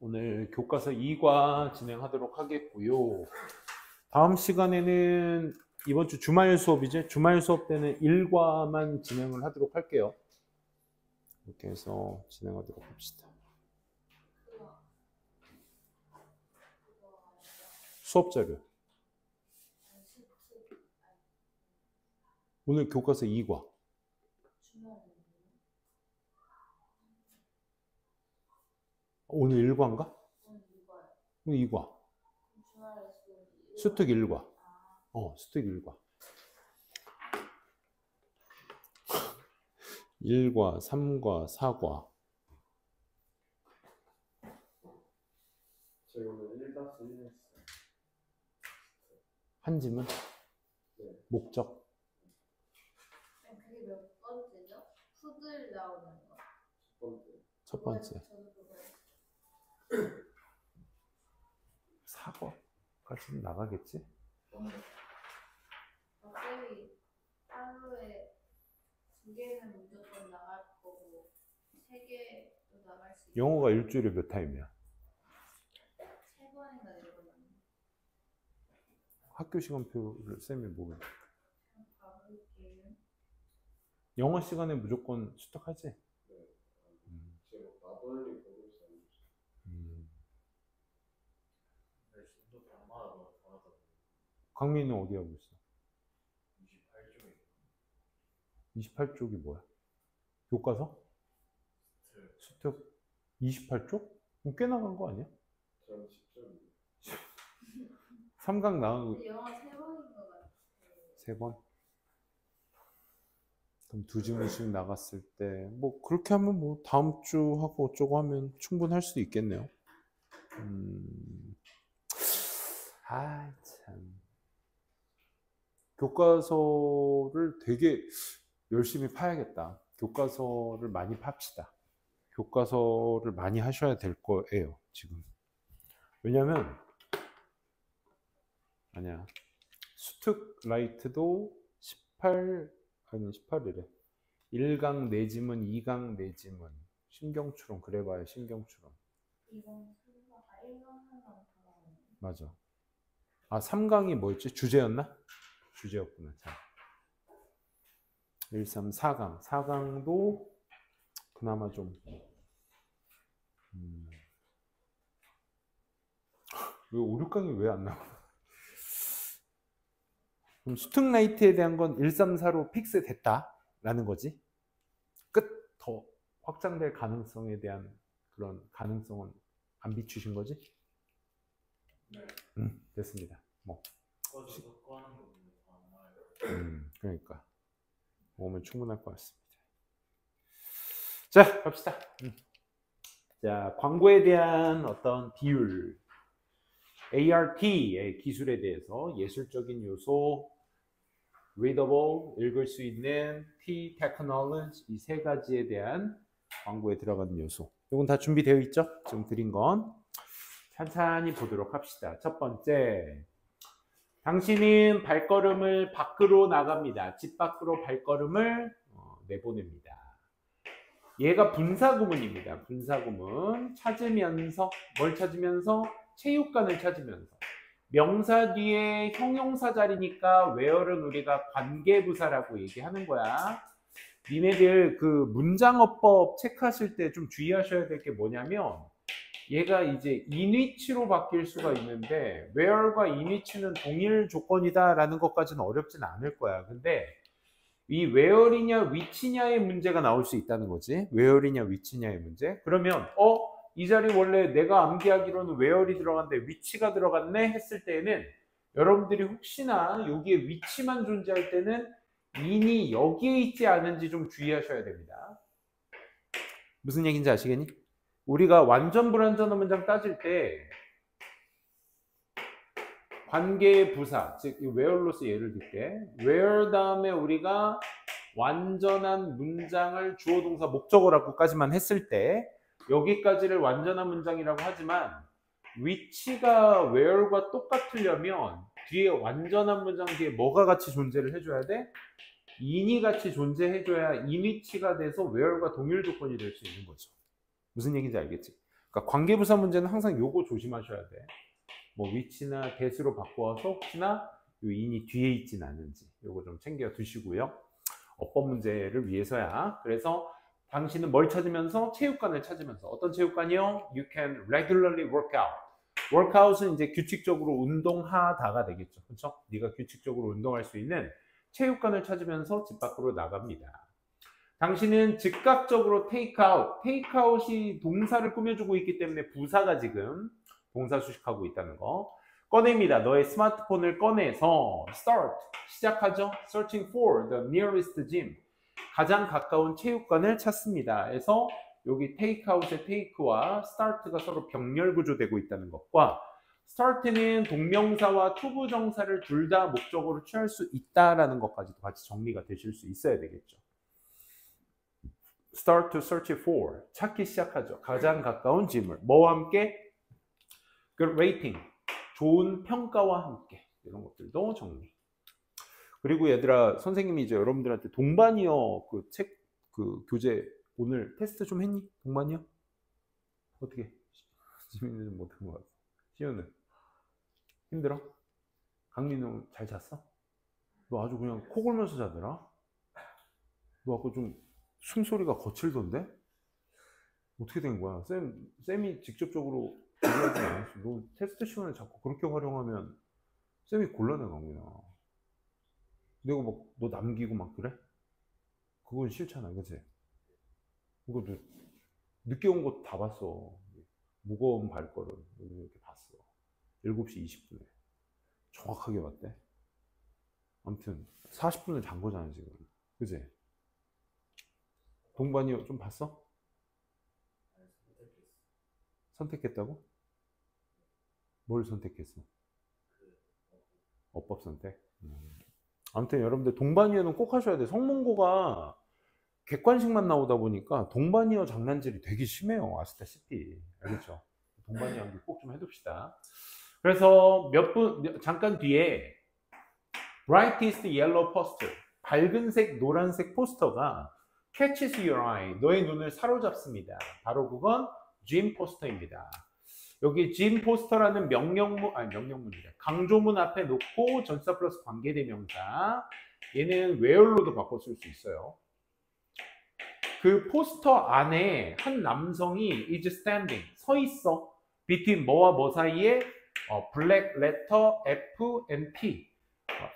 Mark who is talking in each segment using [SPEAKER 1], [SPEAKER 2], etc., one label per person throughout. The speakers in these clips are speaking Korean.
[SPEAKER 1] 오늘 교과서 2과 진행하도록 하겠고요. 다음 시간에는 이번 주 주말 수업이죠. 주말 수업 때는 1과만 진행을 하도록 할게요. 이렇게 해서 진행하도록 합시다. 수업 자료. 오늘 교과서 2과. 오늘 1과인가? 오늘 2과. 수특 1과. 수특 1과. 1과, 3과, 4과.
[SPEAKER 2] 저희 오늘 1-1 했어요.
[SPEAKER 1] 한지문?
[SPEAKER 2] 네.
[SPEAKER 1] 목적?
[SPEAKER 3] 그게 몇 번째죠? 푸들 나오는 거.
[SPEAKER 1] 첫 번째. 4과까지는 나가겠지?
[SPEAKER 3] 어차피 하루에 2개는 무조건 나갈 거고 3개도 나갈 수 있고
[SPEAKER 1] 영어가 일주일에 몇 타임이야?
[SPEAKER 3] 3번인가 4번.
[SPEAKER 1] 학교 시간표를 쌤이 모르.
[SPEAKER 3] 가볼게요.
[SPEAKER 1] 영어 시간에 무조건 수특하지?
[SPEAKER 2] 제가 나돌리 보고 있었는데.
[SPEAKER 1] 강민은 어디 하고 있어?
[SPEAKER 2] 28쪽에.
[SPEAKER 1] 28쪽이 뭐야? 교과서? 수특 28쪽? 그럼 꽤 나간 거 아니야?
[SPEAKER 2] 저는 10점이에요.
[SPEAKER 1] 3강 나가고
[SPEAKER 3] 근데 영어 3번인 것 같아요.
[SPEAKER 1] 3번? 그럼 2지문씩 나갔을 때 뭐 그렇게 하면 뭐 다음 주 하고 어쩌고 하면 충분할 수도 있겠네요. 참. 교과서를 되게 열심히 파야겠다. 교과서를 많이 팝시다. 교과서를 많이 하셔야 될 거예요, 지금. 왜냐면, 아니야. 수특 라이트도 18이래. 1강 4지문, 2강 4지문. 신경추론, 그래봐야 신경추론.
[SPEAKER 3] 2번 3번, 1번 3번 다 나오네.
[SPEAKER 1] 맞아. 3강이 뭐였지? 주제였나? 주제였구나. 자. 1, 3, 4강. 4강도 그나마 좀. 왜 5, 6강이 왜 안 나와? 그럼 수특 라이트에 대한 건 1, 3, 4로 픽스 됐다라는 거지. 끝 더 확장될 가능성에 대한 그런 가능성은 안 비추신 거지?
[SPEAKER 2] 네.
[SPEAKER 1] 됐습니다. 뭐. 그러니까 오면 충분할 것 같습니다. 자, 갑시다. 자, 광고에 대한 어떤 비율, ART의 기술에 대해서 예술적인 요소, readable, 읽을 수 있는, T, technology, 이 3가지에 대한 광고에 들어가는 요소. 이건 다 준비되어 있죠? 지금 드린 건. 천천히 보도록 합시다. 첫 번째, 당신은 발걸음을 밖으로 나갑니다. 집 밖으로 발걸음을 내보냅니다. 얘가 분사구문입니다. 분사구문. 찾으면서, 뭘 찾으면서? 체육관을 찾으면서. 명사 뒤에 형용사 자리니까 where는 우리가 관계부사라고 얘기하는 거야. 니네들 그 문장어법 체크하실 때 좀 주의하셔야 될 게 뭐냐면 얘가 이제 in which로 바뀔 수가 있는데 where과 in which는 동일 조건이다 라는 것까지는 어렵진 않을 거야. 근데 이 where이냐 which냐의 문제가 나올 수 있다는 거지. where이냐 which냐의 문제. 그러면 이 자리 원래 내가 암기하기로는 where이 들어갔는데 which가 들어갔네 했을 때에는 여러분들이 혹시나 여기에 which만 존재할 때는 in이 여기에 있지 않은지 좀 주의하셔야 됩니다. 무슨 얘기인지 아시겠니? 우리가 완전 불완전한 문장 따질 때 관계의 부사, 즉 where로서 예를 들게 where 다음에 우리가 완전한 문장을 주어 동사 목적어라고까지만 했을 때 여기까지를 완전한 문장이라고 하지만 which가 where과 똑같으려면 뒤에 완전한 문장 뒤에 뭐가 같이 존재를 해줘야 돼? in이 같이 존재해줘야 in which가 돼서 where과 동일 조건이 될 수 있는 거죠. 무슨 얘기인지 알겠지? 그러니까 관계부사 문제는 항상 요거 조심하셔야 돼. 뭐 위치나 대수로 바꿔서 혹시나 요 인이 뒤에 있진 않은지 요거 좀 챙겨 두시고요. 어법 문제를 위해서야. 그래서 당신은 뭘 찾으면서? 체육관을 찾으면서. 어떤 체육관이요? You can regularly work out. workout은 이제 규칙적으로 운동하다가 되겠죠. 그렇죠? 네가 규칙적으로 운동할 수 있는 체육관을 찾으면서 집 밖으로 나갑니다. 당신은 즉각적으로 테이크아웃. 테이크아웃이 동사를 꾸며주고 있기 때문에 부사가 지금 동사 수식하고 있다는 거. 꺼냅니다. 너의 스마트폰을 꺼내서 start. 시작하죠. Searching for the nearest gym. 가장 가까운 체육관을 찾습니다. 그래서 여기 테이크아웃의 테이크와 start가 서로 병렬 구조되고 있다는 것과 start는 동명사와 투부정사를 둘 다 목적으로 취할 수 있다라는 것까지도 같이 정리가 되실 수 있어야 되겠죠. Start to search for. 찾기 시작하죠. 가장 가까운 짐을. 뭐와 함께? Good rating. 좋은 평가와 함께. 이런 것들도 정리. 그리고 얘들아, 선생님이 이제 여러분들한테 동반이어 그 책, 그 교재 오늘 테스트 좀 했니? 동반이어? 어떻게? 지민이는 못한 것 같아. 시연은? 힘들어? 강민우 잘 잤어? 너 아주 그냥 코 골면서 자더라? 너 아까 좀 숨소리가 거칠던데? 어떻게 된 거야? 쌤이 직접적으로 얘기하지 않았어. 너 테스트 시간을 자꾸 그렇게 활용하면 쌤이 곤란해, 강민아. 내가 막 너 남기고 막 그래? 그건 싫잖아, 그치? 이거 너 늦게 온 거 다 봤어. 무거운 발걸음 이렇게 봤어. 7시 20분에 정확하게 봤대. 아무튼 40분을 잔 거잖아 지금, 그치? 동반이 좀 봤어? 선택했다고? 뭘 선택했어? 어법 선택? 아무튼 여러분들 동반이어는 꼭 하셔야 돼. 성문고가 객관식만 나오다 보니까 동반이어 장난질이 되게 심해요. 아시다시피. 알겠죠? 동반이어 연기 꼭 좀 해둡시다. 그래서 잠깐 뒤에 brightest yellow poster, 밝은색 노란색 포스터가 catches your eye, 너의 눈을 사로잡습니다. 바로 그건 gym 포스터입니다. 여기 gym 포스터라는 명령문이래. 강조문 앞에 놓고 전치사 플러스 관계대명사. 얘는 where로도 바꿔 쓸 수 있어요. 그 포스터 안에 한 남성이 is standing, 서 있어. between 뭐와 뭐 사이에? black letter F and T.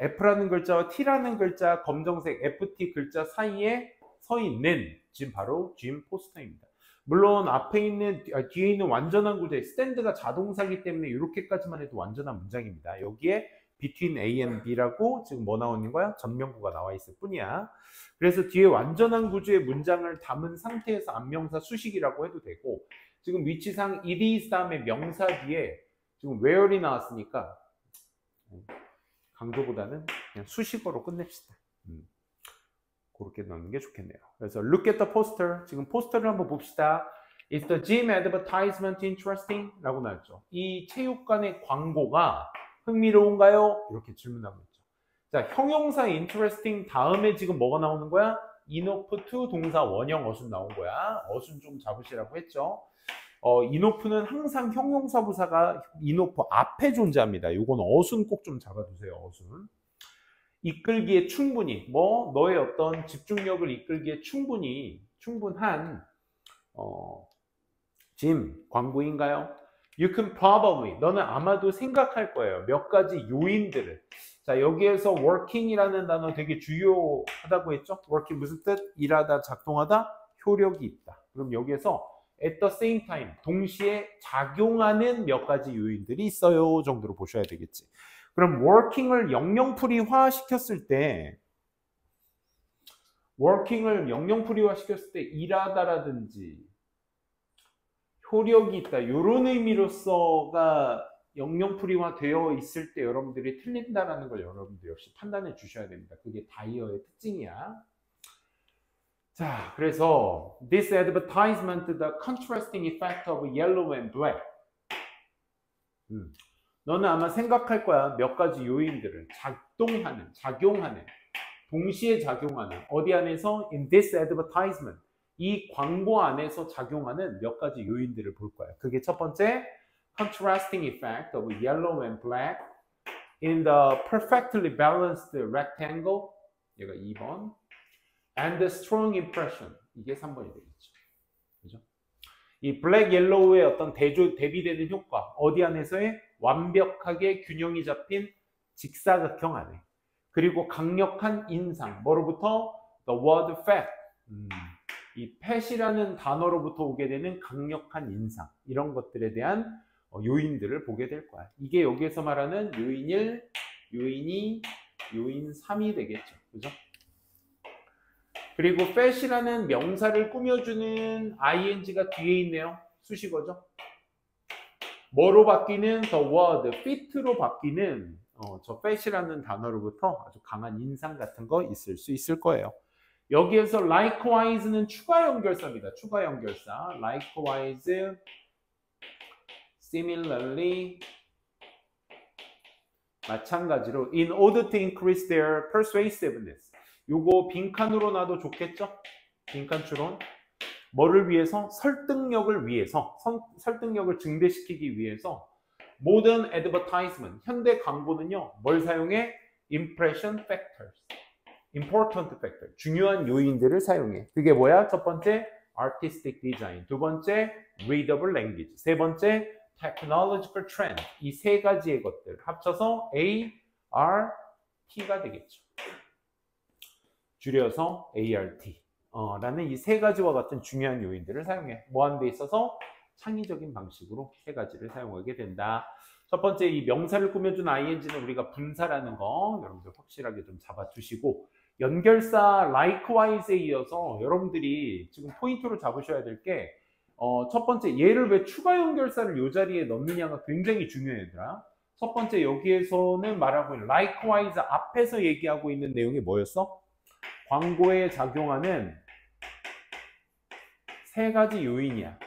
[SPEAKER 1] F라는 글자와 T라는 글자, 검정색 FT 글자 사이에 서 있는 지금 바로 gym 포스터입니다. 물론 앞에 있는, 뒤에 있는 완전한 구조, stand가 자동사기 때문에 이렇게까지만 해도 완전한 문장입니다. 여기에 between A and B라고 지금 뭐 나오는 거야? 전명구가 나와 있을 뿐이야. 그래서 뒤에 완전한 구조의 문장을 담은 상태에서 안명사 수식이라고 해도 되고, 지금 위치상 it is 다음에 명사 뒤에 지금 where이 나왔으니까 강조보다는 그냥 수식어로 끝냅시다. 그렇게 넣는 게 좋겠네요. 그래서 look at the poster. 지금 포스터를 한번 봅시다. Is the gym advertisement interesting? 라고 나왔죠. 이 체육관의 광고가 흥미로운가요? 이렇게 질문하고 있죠. 자, 형용사 interesting 다음에 지금 뭐가 나오는 거야? inof to 동사 원형 어순 나온 거야. 어순 좀 잡으시라고 했죠. inof는 항상 형용사 부사가 inof 앞에 존재합니다. 이건 어순 꼭 좀 잡아두세요. 어순. 이끌기에 충분히, 너의 어떤 집중력을 이끌기에 충분한 짐 광고인가요? You can probably, 너는 아마도 생각할 거예요. 몇 가지 요인들을. 자, 여기에서 working이라는 단어 되게 주요하다고 했죠? working 무슨 뜻? 일하다, 작동하다, 효력이 있다. 그럼 여기에서 at the same time, 동시에 작용하는 몇 가지 요인들이 있어요 정도로 보셔야 되겠지. 그럼 working을 영영풀이화 시켰을 때 일하다라든지 효력이 있다 이런 의미로서가 영영풀이화 되어 있을 때 여러분들이 틀린다라는 걸 여러분들 역시 판단해 주셔야 됩니다. 그게 다이어의 특징이야. 자, 그래서 this advertisement, the contrasting effect of yellow and black. 너는 아마 생각할 거야. 몇 가지 요인들을 작용하는, 동시에 작용하는 어디 안에서? in this advertisement. 이 광고 안에서 작용하는 몇 가지 요인들을 볼 거예요. 그게 첫 번째, contrasting effect of yellow and black in the perfectly balanced rectangle. 얘가 2번. And the strong impression. 이게 3번이 되겠죠. 그죠? 이 블랙 옐로우의 어떤 대비되는 효과. 어디 안에서의 완벽하게 균형이 잡힌 직사각형 안에. 그리고 강력한 인상. 뭐로부터? The word fat. 이 fat이라는 단어로부터 오게 되는 강력한 인상. 이런 것들에 대한 요인들을 보게 될 거야. 이게 여기에서 말하는 요인 1, 요인 2, 요인 3이 되겠죠. 그죠? 그리고 fat이라는 명사를 꾸며주는 ing가 뒤에 있네요. 수식어죠. 뭐로 바뀌는 the word fit로 바뀌는 저 fat이라는 단어로부터 아주 강한 인상 같은 거 있을 수 있을 거예요. 여기에서 likewise는 추가 연결사입니다. 추가 연결사. likewise, similarly, 마찬가지로 in order to increase their persuasiveness. 요거 빈칸으로 놔도 좋겠죠? 빈칸 추론. 뭐를 위해서? 설득력을 위해서, 설득력을 증대시키기 위해서 modern advertisement, 현대 광고는요, 뭘 사용해? impression factors, important factor, 중요한 요인들을 사용해. 그게 뭐야? 첫 번째, artistic design. 두 번째, readable language. 세 번째, technological trend. 이 세 가지의 것들 합쳐서 ART가 되겠죠. 줄여서 ART. 라는 이 세 가지와 같은 중요한 요인들을 사용해. 뭐 하는 데 있어서 창의적인 방식으로 세 가지를 사용하게 된다. 첫 번째, 이 명사를 꾸며준 ing는 우리가 분사라는 거 여러분들 확실하게 좀 잡아주시고, 연결사 likewise에 이어서 여러분들이 지금 포인트로 잡으셔야 될 게 첫 번째, 얘를 왜 추가 연결사를 이 자리에 넣느냐가 굉장히 중요해 얘들아. 첫 번째, 여기에서는 말하고 있는 likewise 앞에서 얘기하고 있는 내용이 뭐였어? 광고에 작용하는 세 가지 요인이야.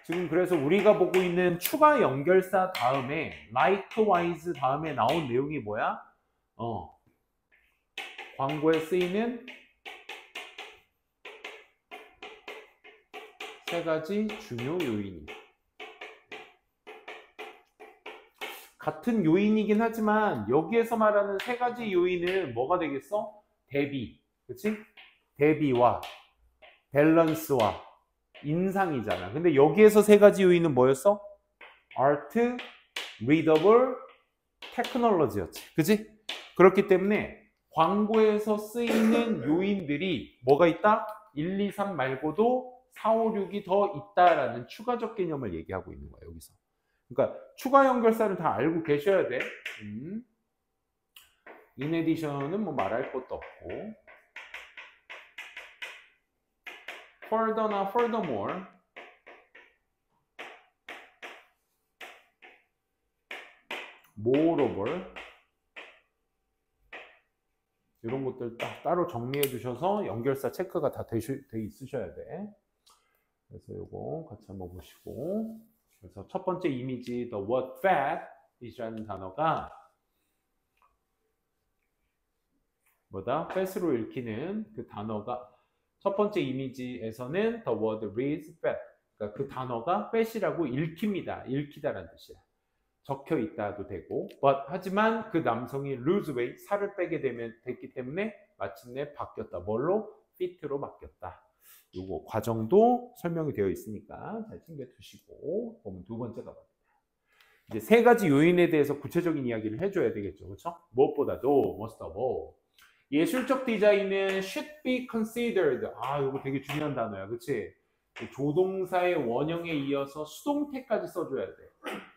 [SPEAKER 1] 지금 그래서 우리가 보고 있는 추가 연결사 다음에 likewise 다음에 나온 내용이 뭐야? 광고에 쓰이는 세 가지 중요 요인이. 같은 요인이긴 하지만 여기에서 말하는 세 가지 요인은 뭐가 되겠어? 대비, 그치? 대비와 밸런스와 인상이잖아. 근데 여기에서 세 가지 요인은 뭐였어? Art, Readable, Technology였지. 그치? 그렇기 때문에 광고에서 쓰이는 요인들이 뭐가 있다? 1, 2, 3 말고도 4, 5, 6이 더 있다라는 추가적 개념을 얘기하고 있는 거야, 여기서. 그러니까 추가 연결사를 다 알고 계셔야 돼. in addition은 뭐 말할 것도 없고, further나 furthermore, moreover, 이런 것들 따로 정리해 두셔서 연결사 체크가 다 돼 있으셔야 돼. 그래서 요거 같이 한번 보시고, 그래서 첫 번째 이미지 the word fat 이라는 단어가 뭐다? fat으로 읽히는 그 단어가 첫 번째 이미지에서는 the word reads fat. 그러니까 그 단어가 fat이라고 읽힙니다. 읽히다라는 뜻이야. 적혀 있다도 되고, 하지만 그 남성이 lose weight, 살을 빼게 됐기 때문에 마침내 바뀌었다. 뭘로? fit로 바뀌었다. 요거 과정도 설명이 되어 있으니까 잘 챙겨 두시고 보면 두 번째가 뭡니다. 이제 세 가지 요인에 대해서 구체적인 이야기를 해줘야 되겠죠. 그렇죠? 무엇보다도 most of all, 예술적 디자인은 should be considered. 요거 되게 중요한 단어야. 그치? 조동사의 원형에 이어서 수동태까지 써줘야 돼.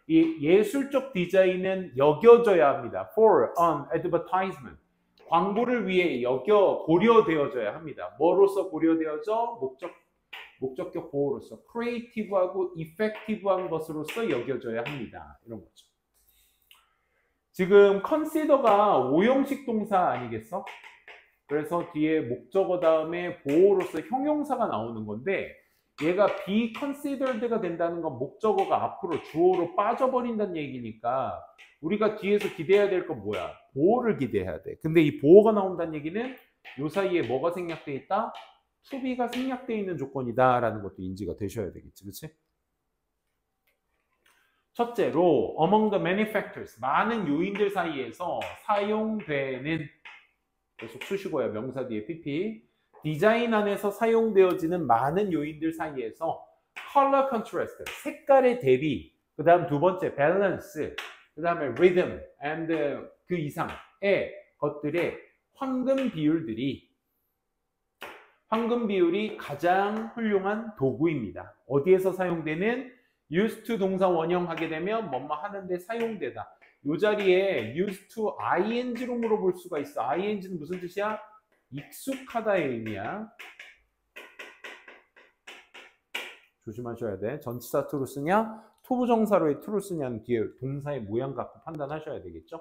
[SPEAKER 1] 이 예술적 디자인은 여겨져야 합니다. for an advertisement. 광고를 위해 고려되어져야 합니다. 뭐로서 고려되어져? 목적격 보호로서 크리에이티브하고 이펙티브한 것으로서 여겨져야 합니다. 이런 거죠. 지금 consider가 오형식 동사 아니겠어? 그래서 뒤에 목적어 다음에 보호로서 형용사가 나오는 건데, 얘가 be considered가 된다는 건 목적어가 앞으로 주어로 빠져버린다는 얘기니까 우리가 뒤에서 기대해야 될 건 뭐야? 보호를 기대해야 돼. 근데 이 보호가 나온다는 얘기는 요 사이에 뭐가 생략돼 있다? to be가 생략돼 있는 조건이다라는 것도 인지가 되셔야 되겠지, 그렇지? 첫째로 among the many factors, 많은 요인들 사이에서 사용되는, 계속 수식어야, 명사 뒤에 pp, 디자인 안에서 사용되어지는 많은 요인들 사이에서 color contrast, 색깔의 대비, 그 다음 두 번째 balance, 그 다음에 rhythm and 그 이상의 것들의 황금 비율이 가장 훌륭한 도구입니다. 어디에서 사용되는? used to 동사 원형 하게 되면 뭐뭐 하는데 사용되다. 이 자리에 used to ing로 물어볼 수가 있어. ing는 무슨 뜻이야? 익숙하다의 의미야. 조심하셔야 돼. 전치사 to로 쓰냐? 토부정사로의 to로 쓰냐는 뒤에 동사의 모양 갖고 판단하셔야 되겠죠.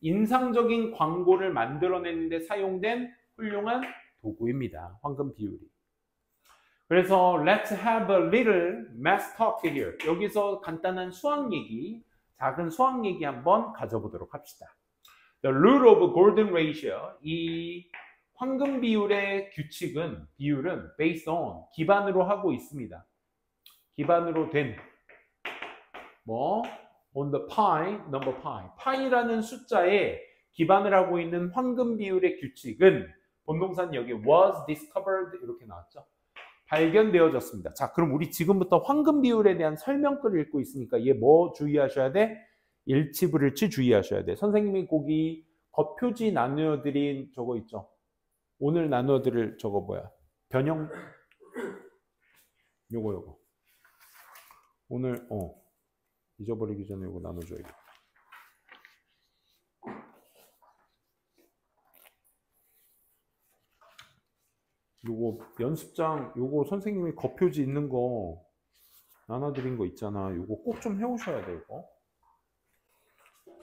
[SPEAKER 1] 인상적인 광고를 만들어내는데 사용된 훌륭한 도구입니다. 황금 비율이. 그래서 let's have a little math talk here. 여기서 간단한 수학 얘기, 작은 수학 얘기 한번 가져보도록 합시다. The rule of golden ratio, 이 황금 비율의 비율은 based on, 기반으로 하고 있습니다. 기반으로 된 on the pi, number pi. 파이라는 숫자에 기반을 하고 있는 황금 비율의 규칙은 본동사는 여기 was discovered 이렇게 나왔죠. 발견되어졌습니다. 자, 그럼 우리 지금부터 황금 비율에 대한 설명글을 읽고 있으니까 얘 뭐 주의하셔야 돼? 일치 불일치 주의하셔야 돼. 선생님이 거기 겉표지 나누어드린 저거 있죠. 오늘 나누어드릴 저거 뭐야? 변형 요거 오늘 잊어버리기 전에 이거 나눠줘야겠다. 요거 연습장 요거 선생님이 겉표지 있는 거 나눠드린 거 있잖아. 요거 꼭 좀 해오셔야 돼. 이거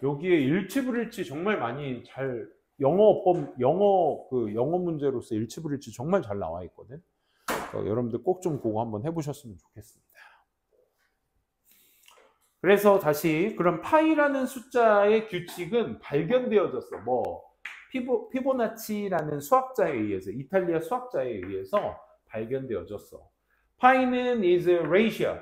[SPEAKER 1] 여기에 일치불일치 정말 많이 잘 영어 문제로서 일치불일치 정말 잘 나와 있거든. 여러분들 꼭 좀 그거 한번 해보셨으면 좋겠습니다. 그래서 다시 그럼 파이라는 숫자의 규칙은 발견되어졌어. 피보나치라는 수학자에 의해서, 이탈리아 수학자에 의해서 발견되어졌어. 파이는 is a ratio.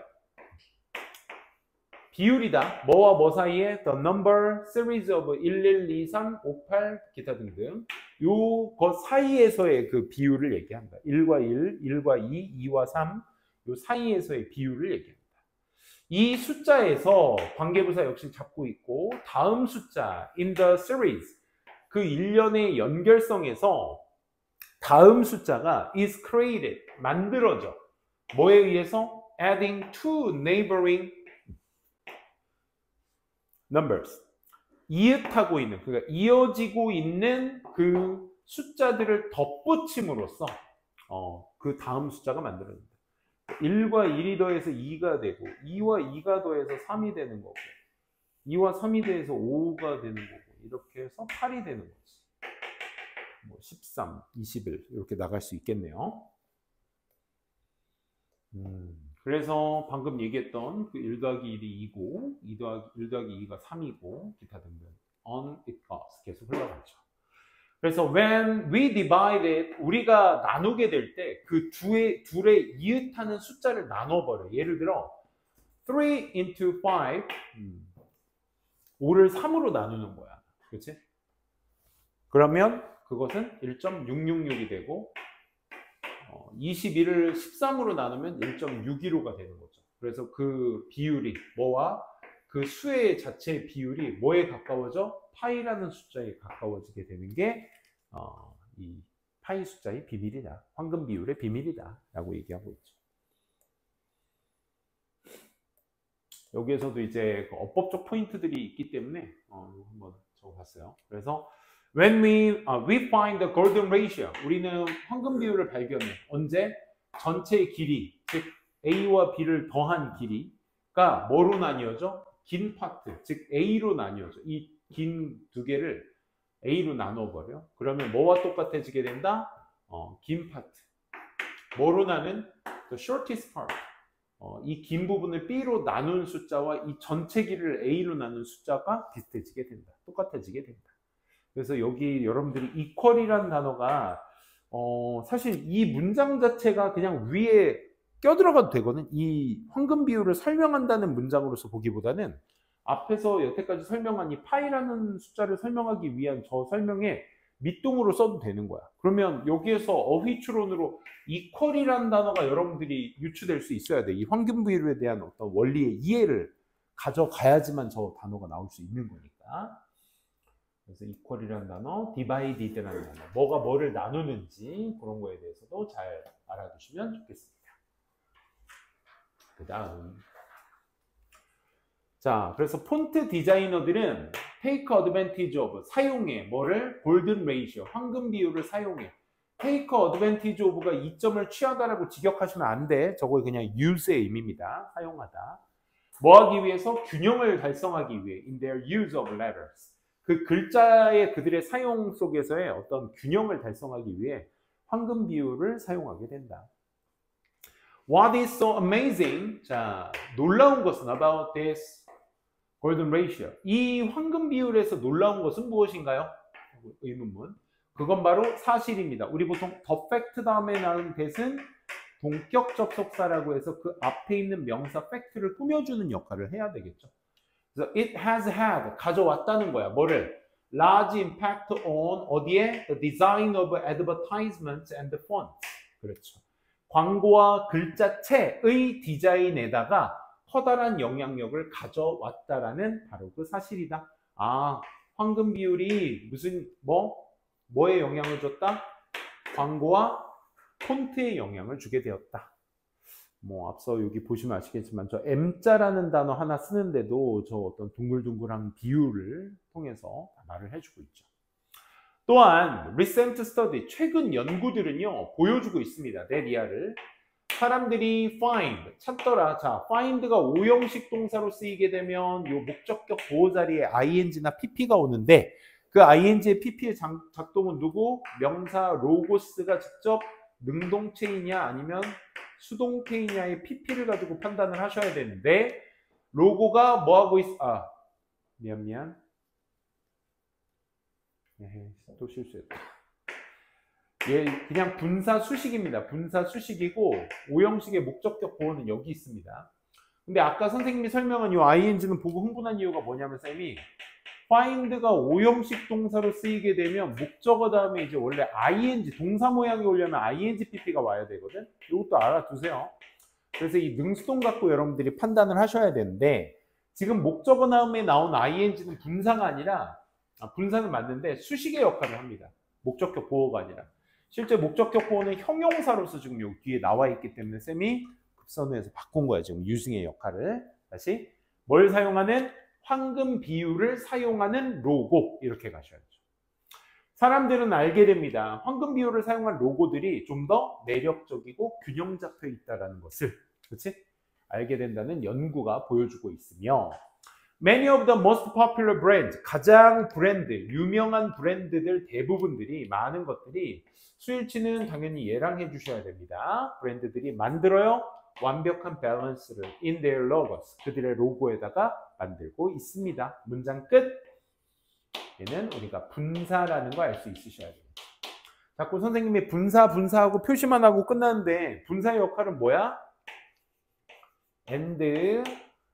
[SPEAKER 1] 비율이다. 뭐와 뭐 사이에 the number series of 11, 2, 3, 5, 8 기타 등등 요것 사이에서의 그 비율을 얘기한다. 1과 1, 1과 2, 2와 3 요 사이에서의 비율을 얘기합니다. 이 숫자에서 관계부사 역시 잡고 있고 다음 숫자 in the series 그 일련의 연결성에서 다음 숫자가 is created 만들어져. 뭐에 의해서? adding two neighboring numbers 이웃하고 있는 그러니까 이어지고 있는 그 숫자들을 덧붙임으로써 그 다음 숫자가 만들어진다. 1과 1이 더해서 2가 되고 2와 2가 더해서 3이 되는 거고 2와 3이 더해서 5가 되는 거고 이렇게 해서 8이 되는 거지. 13, 21 이렇게 나갈 수 있겠네요. 그래서 방금 얘기했던 그 1 더하기 1이 2고 1 더하기 2가 3이고 기타 등등 on it goes 계속 흘러가죠. 그래서 when we divide it 우리가 나누게 될 때 그 둘의 이웃하는 숫자를 나눠버려. 예를 들어 3 into 5 5를 3으로 나누는 거야. 그렇지? 그러면 그것은 1.666이 되고 21을 13으로 나누면 1.615가 되는 거죠. 그래서 그 비율이 뭐와 그 수의 자체의 비율이 뭐에 가까워져? 파이라는 숫자에 가까워지게 되는 게 이 파이 숫자의 비밀이다. 황금 비율의 비밀이다. 라고 얘기하고 있죠. 여기에서도 이제 그 어법적 포인트들이 있기 때문에 한번 적어봤어요. 그래서 when we find the golden ratio 우리는 황금 비율을 발견해. 언제? 전체의 길이 즉 A와 B를 더한 길이가 뭐로 나뉘어져? 긴 파트 즉 A로 나뉘어져. 이 긴 두 개를 A로 나눠버려. 그러면 뭐와 똑같아지게 된다? 긴 파트. 뭐로 나눈? The shortest part. 이 긴 부분을 B로 나눈 숫자와 이 전체 길이를 A로 나눈 숫자가 비슷해지게 된다. 똑같아지게 된다. 그래서 여기 여러분들이 equal이라는 단어가 사실 이 문장 자체가 그냥 위에 껴들어가도 되거든. 이 황금 비율을 설명한다는 문장으로서 보기보다는 앞에서 여태까지 설명한 이 파이라는 숫자를 설명하기 위한 저 설명에 밑동으로 써도 되는 거야. 그러면 여기에서 어휘 추론으로 이퀄이라는 단어가 여러분들이 유추될 수 있어야 돼. 이 황금 비율에 대한 어떤 원리의 이해를 가져가야지만 저 단어가 나올 수 있는 거니까. 그래서 이퀄이라는 단어, 디바이디드라는 단어, 뭐가 뭐를 나누는지 그런 거에 대해서도 잘 알아두시면 좋겠습니다. 그 다음, 자, 그래서 폰트 디자이너들은 take advantage of, 사용해, 뭐를? golden ratio, 황금 비율을 사용해. take advantage of가 이점을 취하다라고 직역하시면 안 돼. 저거 그냥 use의 의미입니다. 사용하다. 뭐 하기 위해서? 균형을 달성하기 위해. in their use of letters. 그 글자의 그들의 사용 속에서의 어떤 균형을 달성하기 위해 황금 비율을 사용하게 된다. What is so amazing? 자, 놀라운 것은 about this golden ratio. 이 황금 비율에서 놀라운 것은 무엇인가요? 의문문. 그건 바로 사실입니다. 우리 보통 the fact 다음에 나오는 that은 동격 접속사라고 해서 그 앞에 있는 명사 fact를 꾸며주는 역할을 해야 되겠죠. 그래서 it has had, 가져왔다는 거야. 뭐를? large impact on, 어디에? the design of advertisements and the fonts. 그렇죠. 광고와 글자체의 디자인에다가 커다란 영향력을 가져왔다라는 바로 그 사실이다. 아, 황금 비율이 무슨 뭐에 영향을 줬다? 광고와 폰트에 영향을 주게 되었다. 뭐 앞서 여기 보시면 아시겠지만 저 M자라는 단어 하나 쓰는데도 저 어떤 둥글둥글한 비율을 통해서 말을 해주고 있죠. 또한 recent study, 최근 연구들은요 보여주고 있습니다. 데리아를 사람들이 find, 찾더라. 자, find가 오형식 동사로 쓰이게 되면 요 목적격 보호 자리에 ing나 pp가 오는데 그 ing의 pp의 작동은 누구? 명사 로고스가 직접 능동체이냐 아니면 수동태이냐의 pp를 가지고 판단을 하셔야 되는데 로고가 뭐하고 있어? 미안. 또 실수했다. 얘 그냥 분사 수식입니다. 분사 수식이고 오형식의 목적격 보호는 여기 있습니다. 근데 아까 선생님이 설명한 이 ing는 보고 흥분한 이유가 뭐냐면 쌤이 find가 오형식 동사로 쓰이게 되면 목적어 다음에 이제 원래 ing 동사 모양이 오려면 ing pp가 와야 되거든. 이것도 알아두세요. 그래서 이 능수동 갖고 여러분들이 판단을 하셔야 되는데 지금 목적어 다음에 나온 ing는 분사가 아니라 분사는 맞는데 수식의 역할을 합니다. 목적격 보호가 아니라. 실제 목적격 보호는 형용사로서 지금 여기 뒤에 나와 있기 때문에 쌤이 급선회에서 바꾼 거야. 지금 유승의 역할을. 다시 뭘 사용하는? 황금 비율을 사용하는 로고. 이렇게 가셔야죠. 사람들은 알게 됩니다. 황금 비율을 사용한 로고들이 좀 더 매력적이고 균형 잡혀 있다는 것을 그렇지? 알게 된다는 연구가 보여주고 있으며 Many of the most popular brands, 가장 브랜드, 유명한 브랜드들 대부분들이 많은 것들이 수일치는 당연히 얘랑 해주셔야 됩니다. 브랜드들이 만들어요. 완벽한 밸런스를 in their logos, 그들의 로고에다가 만들고 있습니다. 문장 끝. 얘는 우리가 분사라는 거 알 수 있으셔야 돼요. 자꾸 선생님이 분사하고 표시만 하고 끝나는데 분사의 역할은 뭐야? and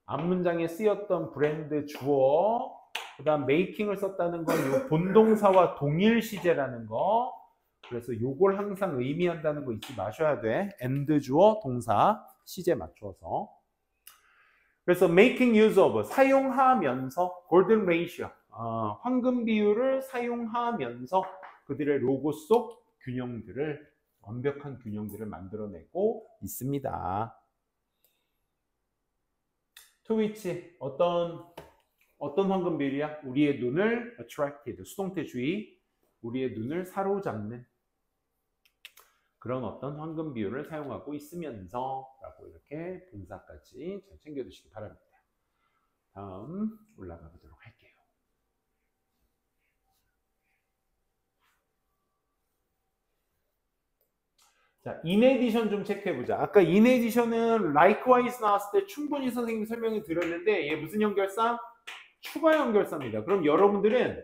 [SPEAKER 1] 앞문장에 쓰였던 브랜드 주어, 그 다음 메이킹을 썼다는 건 요 본동사와 동일 시제라는 거. 그래서 요걸 항상 의미한다는 거 잊지 마셔야 돼. and 주어, 동사, 시제 맞춰서. 그래서 making use of, 사용하면서 golden ratio, 황금 비율을 사용하면서 그들의 로고 속 균형들을, 완벽한 균형들을 만들어내고 있습니다. to which, 어떤 황금 비율이야? 우리의 눈을 attracted, 수동태 주의, 우리의 눈을 사로잡는 그런 어떤 황금 비율을 사용하고 있으면서 라고 이렇게 분사까지 잘 챙겨두시기 바랍니다. 다음 올라가 보도록 할게요. 자, in addition 좀 체크해보자. 아까 in addition은 likewise 나왔을 때 충분히 선생님이 설명을 드렸는데 얘 무슨 연결사? 추가 연결사입니다. 그럼 여러분들은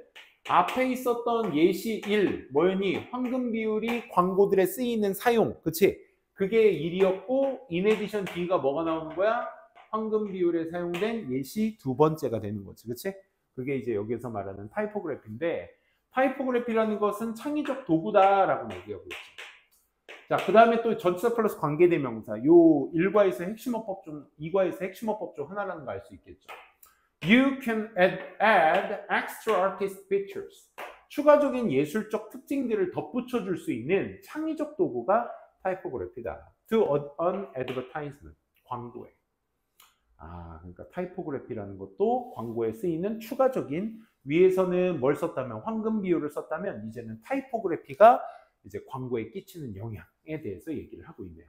[SPEAKER 1] 앞에 있었던 예시 1, 뭐였니? 황금 비율이 광고들에 쓰이는 사용, 그치? 그게 1이었고, in addition D가 뭐가 나오는 거야? 황금 비율에 사용된 예시 두 번째가 되는 거지, 그치? 그게 이제 여기서 말하는 타이포그래피인데, 타이포그래피라는 것은 창의적 도구다라고 얘기하고 있죠. 자, 그 다음에 또 전치사 플러스 관계대명사. 요 1과에서 핵심 어법 중, 2과에서 핵심 어법 중 하나라는 거 알 수 있겠죠. You can add extra artist features. 추가적인 예술적 특징들을 덧붙여 줄 수 있는 창의적 도구가 타이포그래피다. To an advertisement. 광고에. 그러니까 타이포그래피라는 것도 광고에 쓰이는 추가적인, 위에서는 뭘 썼다면 황금 비율을 썼다면 이제는 타이포그래피가 이제 광고에 끼치는 영향에 대해서 얘기를 하고 있네요.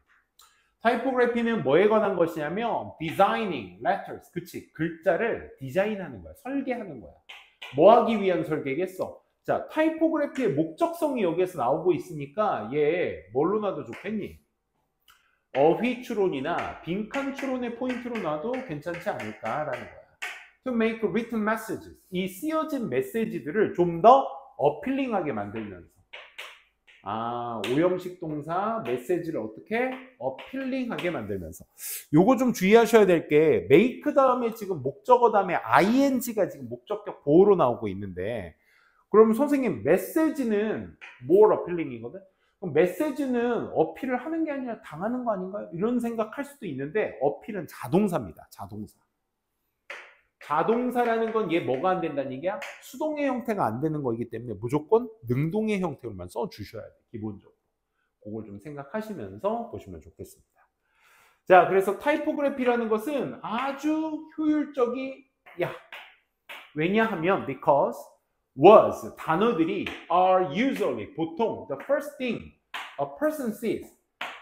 [SPEAKER 1] 타이포그래피는 뭐에 관한 것이냐면 designing letters, 그치? 글자를 디자인하는 거야, 설계하는 거야. 뭐 하기 위한 설계겠어? 자, 타이포그래피의 목적성이 여기에서 나오고 있으니까 얘 뭘로 놔도 좋겠니? 어휘 추론이나 빈칸 추론의 포인트로 놔도 괜찮지 않을까라는 거야. To make written messages, 이 쓰여진 메시지들을 좀 더 어필링하게 만들면서, 오형식 동사 메시지를 어떻게 어필링하게 만들면서. 요거 좀 주의하셔야 될 게 make 다음에 지금 목적어 다음에 ing가 지금 목적격 보호로 나오고 있는데, 그럼 선생님 메시지는 more appealing이거든? 그럼 메시지는 어필을 하는 게 아니라 당하는 거 아닌가요? 이런 생각할 수도 있는데 어필은 자동사입니다. 자동사. 자동사라는 건 얘 뭐가 안 된다는 얘기야? 수동의 형태가 안 되는 거이기 때문에 무조건 능동의 형태로만 써주셔야 돼. 기본적으로. 그걸 좀 생각하시면서 보시면 좋겠습니다. 자, 그래서 타이포그래피라는 것은 아주 효율적이야. 왜냐하면 because was 단어들이 are usually 보통 the first thing a person sees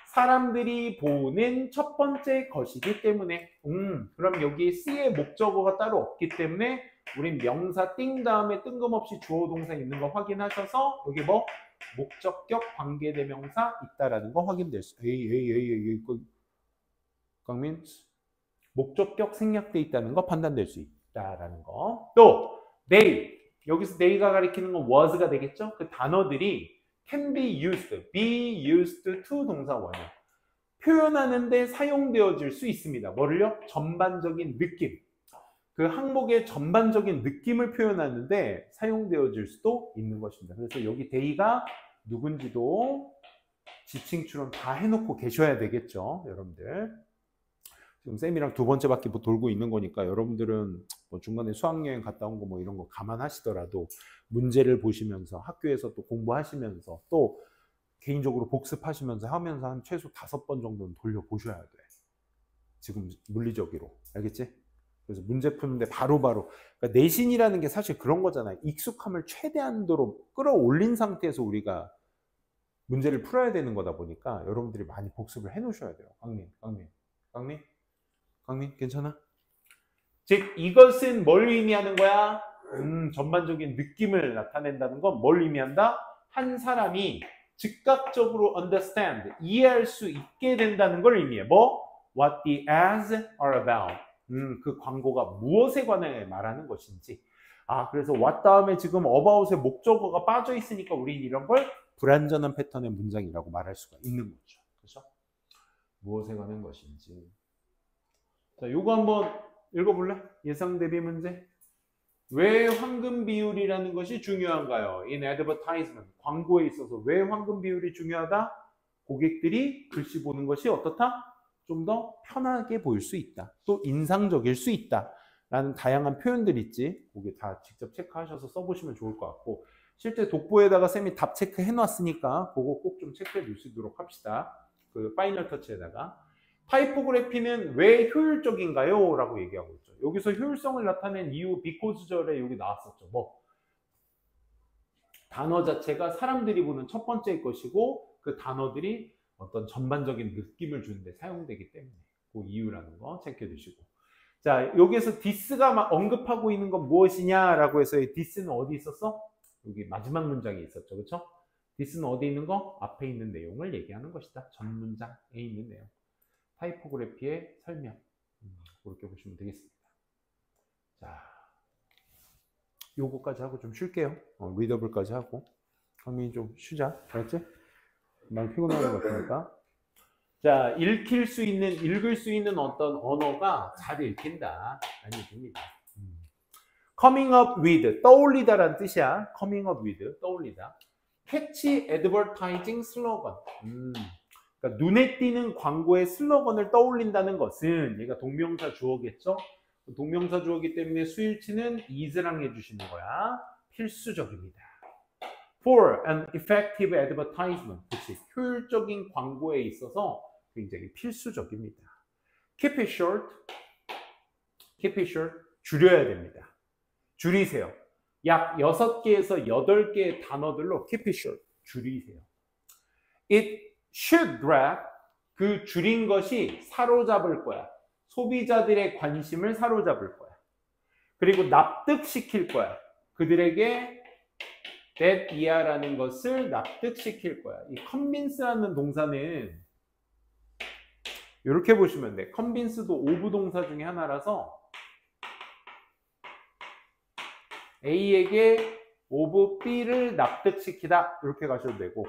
[SPEAKER 1] 사람들이 보는 첫 번째 것이기 때문에 그럼 여기 C의 목적어가 따로 없기 때문에 우린 명사 띵 다음에 뜬금없이 주어 동사 있는 거 확인하셔서 여기 뭐 목적격 관계대명사 있다라는 거 확인될 수. 강민 목적격 생략돼 있다는 거 판단될 수 있다라는 거. 또 they 여기서 they가 가리키는 건 was가 되겠죠? 그 단어들이 can be used to 동사 원형. 표현하는데 사용되어질 수 있습니다. 뭐를요? 전반적인 느낌. 그 항목의 전반적인 느낌을 표현하는데 사용되어질 수도 있는 것입니다. 그래서 여기 they가 누군지도 지칭 추론 다 해놓고 계셔야 되겠죠, 여러분들. 지금 쌤이랑 두 번째 바퀴 돌고 있는 거니까 여러분들은 뭐 중간에 수학여행 갔다 온 거 뭐 이런 거 감안하시더라도 문제를 보시면서 학교에서 또 공부하시면서 또 개인적으로 복습하시면서 하면서 한 최소 5번 정도는 돌려보셔야 돼. 지금 물리적으로. 알겠지? 그래서 문제 푸는데 바로바로. 그러니까 내신이라는 게 사실 그런 거잖아요. 익숙함을 최대한도로 끌어올린 상태에서 우리가 문제를 풀어야 되는 거다 보니까 여러분들이 많이 복습을 해 놓으셔야 돼요. 강민, 괜찮아? 즉, 이것은 뭘 의미하는 거야? 전반적인 느낌을 나타낸다는 건 뭘 의미한다? 한 사람이 즉각적으로 understand, 이해할 수 있게 된다는 걸 의미해. 뭐? What the ads are about. 그 광고가 무엇에 관해 말하는 것인지. 그래서 what 다음에 지금 about의 목적어가 빠져 있으니까 우린 이런 걸 불완전한 패턴의 문장이라고 말할 수가 있는 거죠. 그렇죠? 무엇에 관한 것인지. 자, 요거 한번 읽어볼래? 예상 대비 문제. 왜 황금 비율이라는 것이 중요한가요? In advertisement, 광고에 있어서 왜 황금 비율이 중요하다? 고객들이 글씨 보는 것이 어떻다? 좀 더 편하게 보일 수 있다. 또 인상적일 수 있다. 라는 다양한 표현들 있지. 거기 다 직접 체크하셔서 써보시면 좋을 것 같고, 실제 독보에다가 쌤이 답 체크해 놨으니까 그거 꼭 좀 체크해 주시도록 합시다. 그 파이널 터치에다가. 타이포그래피는 왜 효율적인가요? 라고 얘기하고 있죠. 여기서 효율성을 나타낸 이유 because절에 여기 나왔었죠. 뭐 단어 자체가 사람들이 보는 첫 번째 것이고 그 단어들이 어떤 전반적인 느낌을 주는데 사용되기 때문에 그 이유라는 거 체크해 주시고. 자, 여기에서 this가 언급하고 있는 건 무엇이냐라고 해서 this는 어디 있었어? 여기 마지막 문장에 있었죠. 그렇죠? this는 어디 있는 거? 앞에 있는 내용을 얘기하는 것이다. 전 문장에 있는 내용. 타이포그래피의 설명. 그렇게 보시면 되겠습니다. 자, 요거까지 하고 좀 쉴게요. 리더블까지 하고. 강민이 좀 쉬자. 알았지? 많이 피곤한 것 같으니까. 자, 읽을 수 있는 어떤 언어가 잘 읽힌다. 라는 얘기입니다. coming up with, 떠올리다라는 뜻이야. coming up with, 떠올리다. catchy advertising slogan. 그러니까 눈에 띄는 광고의 슬로건을 떠올린다는 것은 얘가 동명사 주어겠죠? 동명사 주어기 때문에 수일치는 is랑 해주시는 거야. 필수적입니다. For an effective advertisement. 그치? 효율적인 광고에 있어서 굉장히 필수적입니다. Keep it short. Keep it short. 줄여야 됩니다. 줄이세요. 약 6개에서 8개의 단어들로 keep it short. 줄이세요. It should grab. 그 줄인 것이 사로잡을 거야. 소비자들의 관심을 사로잡을 거야. 그리고 납득시킬 거야. 그들에게 that 이하라는 것을 납득시킬 거야. 이 convince라는 동사는 이렇게 보시면 돼. convince도 오브 동사 중에 하나라서 A에게 of B를 납득시키다 이렇게 가셔도 되고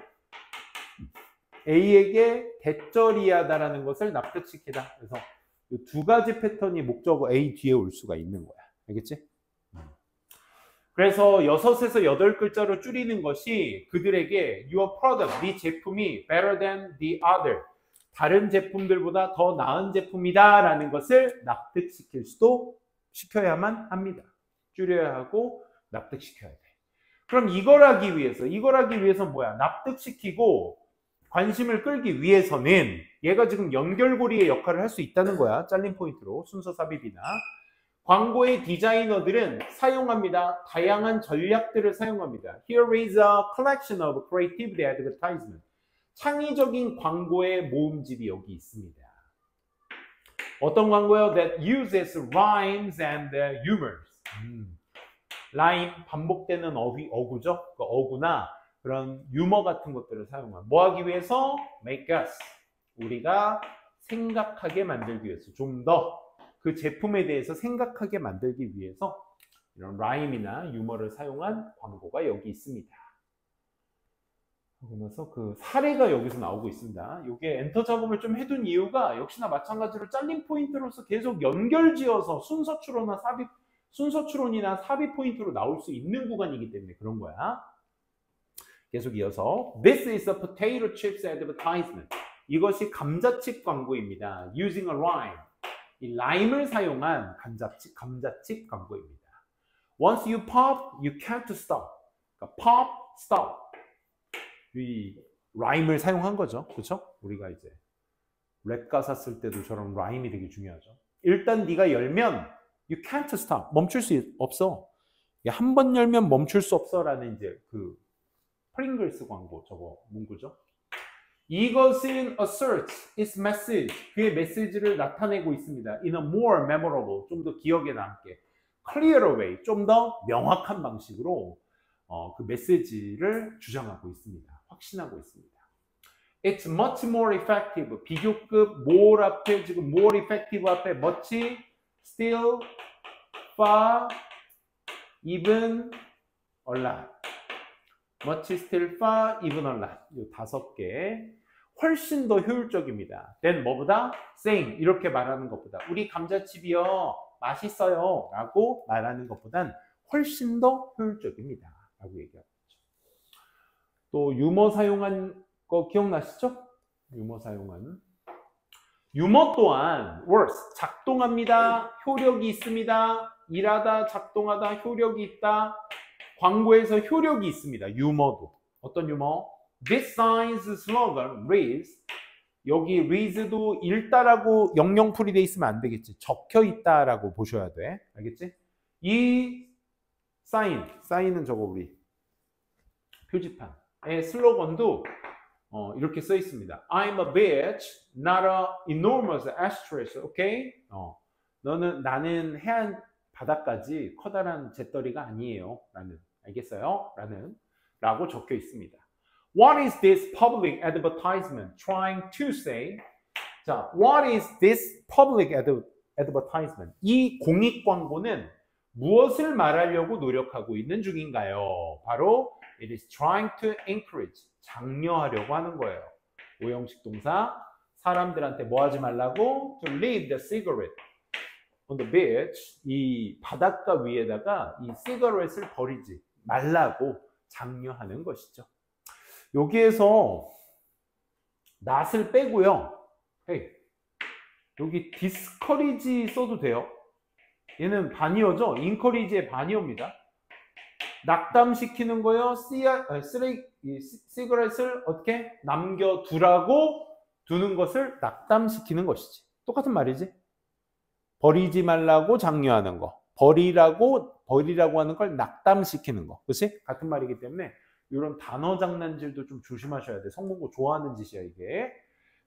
[SPEAKER 1] A에게 대절이하다라는 것을 납득시키다. 그래서 이 두 가지 패턴이 목적어 A 뒤에 올 수가 있는 거야. 알겠지? 그래서 6에서 8글자로 줄이는 것이 그들에게 your product, 네 제품이 better than the other, 다른 제품들보다 더 나은 제품이다 라는 것을 납득시킬 수도 시켜야만 합니다. 줄여야 하고 납득시켜야 돼. 그럼 이걸 하기 위해서 뭐야? 납득시키고 관심을 끌기 위해서는 얘가 지금 연결고리의 역할을 할 수 있다는 거야. 잘린 포인트로 순서 삽입이나. 광고의 디자이너들은 사용합니다. 다양한 전략들을 사용합니다. Here is a collection of creative advertisement. 창의적인 광고의 모음집이 여기 있습니다. 어떤 광고요? That uses rhymes and humors. 라임, 반복되는 어구죠? 그 어구나 그런 유머 같은 것들을 사용합니다. 뭐 하기 위해서? Make us. 우리가 생각하게 만들기 위해서. 좀 더 그 제품에 대해서 생각하게 만들기 위해서 이런 라임이나 유머를 사용한 광고가 여기 있습니다. 그러고 나서 그 사례가 여기서 나오고 있습니다. 이게 엔터 작업을 좀 해둔 이유가 역시나 마찬가지로 잘린 포인트로서 계속 연결지어서 순서 추론이나 삽입 포인트로 나올 수 있는 구간이기 때문에 그런 거야. 계속 이어서 This is a potato chips advertisement. 이것이 감자칩 광고입니다. Using a rhyme. 이 라임을 사용한 감자칩 광고입니다. Once you pop, you can't stop. 그러니까 pop, stop. 이 라임을 사용한 거죠. 그렇죠? 우리가 이제 랩 가사 쓸 때도 저런 라임이 되게 중요하죠. 일단 네가 열면 you can't stop. 멈출 수 없어. 한 번 열면 멈출 수 없어라는 이제 그 프링글스 광고 저거 문구죠. 이것은 asserts its message. 그의 메시지를 나타내고 있습니다. In a more memorable. 좀 더 기억에 남게. clearer way. 좀 더 명확한 방식으로 그 메시지를 주장하고 있습니다. 확신하고 있습니다. It's much more effective. 비교급 more 앞에 지금 more effective 앞에 much, still, far, even, a lot. much, still, far, even, a lot. 이 5개. 훨씬 더 효율적입니다. then 뭐보다? same. 이렇게 말하는 것보다. 우리 감자칩이요. 맛있어요. 라고 말하는 것보단 훨씬 더 효율적입니다. 라고 얘기하죠. 또 유머 사용한 거 기억나시죠? 유머 사용한. 유머 또한 works. 작동합니다. 효력이 있습니다. 일하다, 작동하다, 효력이 있다. 광고에서 효력이 있습니다. 유머도. 어떤 유머? This sign's slogan reads. 여기 reads도 읽다라고 영영풀이 돼 있으면 안 되겠지. 적혀 있다라고 보셔야 돼. 알겠지? 이 사인은 저거 우리 표지판의 슬로건도 이렇게 써 있습니다. I'm a bitch, not a enormous asterisk. Okay? 나는 해안 바다까지 커다란 잿더리가 아니에요. 라는. 알겠어요? 라고 적혀 있습니다. What is this public advertisement trying to say? 자, what is this public advertisement? 이 공익 광고는 무엇을 말하려고 노력하고 있는 중인가요? 바로 it is trying to encourage, 장려하려고 하는 거예요. 오형식 동사, 사람들한테 뭐 하지 말라고? To leave the cigarette on the beach, 이 바닷가 위에다가 이 cigarette을 버리지 말라고 장려하는 것이죠. 여기에서 not을 빼고요. Hey, 여기 discourage 써도 돼요. 얘는 반이어죠. encourage의 반이어입니다. 낙담시키는 거요. cigarette을 어떻게? 남겨두라고 두는 것을 낙담시키는 것이지. 똑같은 말이지. 버리지 말라고 장려하는 거. 버리라고 하는 걸 낙담시키는 거. 그렇지? 같은 말이기 때문에 이런 단어 장난질도 좀 조심하셔야 돼. 성문고 좋아하는 짓이야, 이게.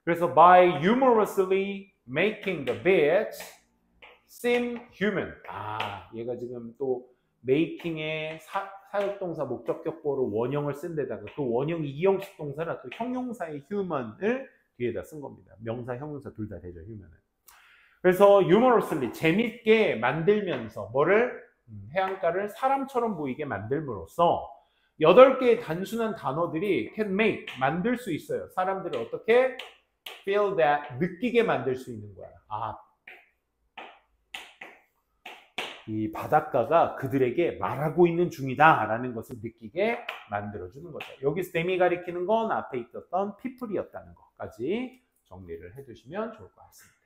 [SPEAKER 1] 그래서 by humorously making the beach seem human. 얘가 지금 또 making의 사역동사 목적격보로 원형을 쓴 데다가 또 원형이 이형식 동사라 또 형용사의 human을 뒤에다 쓴 겁니다. 명사, 형용사 둘 다 되죠, human은. 그래서 humorously, 재밌게 만들면서 뭐를? 해안가를 사람처럼 보이게 만들므로써 8개의 단순한 단어들이 can make, 만들 수 있어요. 사람들을 어떻게? feel that, 느끼게 만들 수 있는 거야. 이 바닷가가 그들에게 말하고 있는 중이다 라는 것을 느끼게 만들어주는 거죠. 여기서 them이 가리키는 건 앞에 있었던 people이었다는 것까지 정리를 해두시면 좋을 것 같습니다.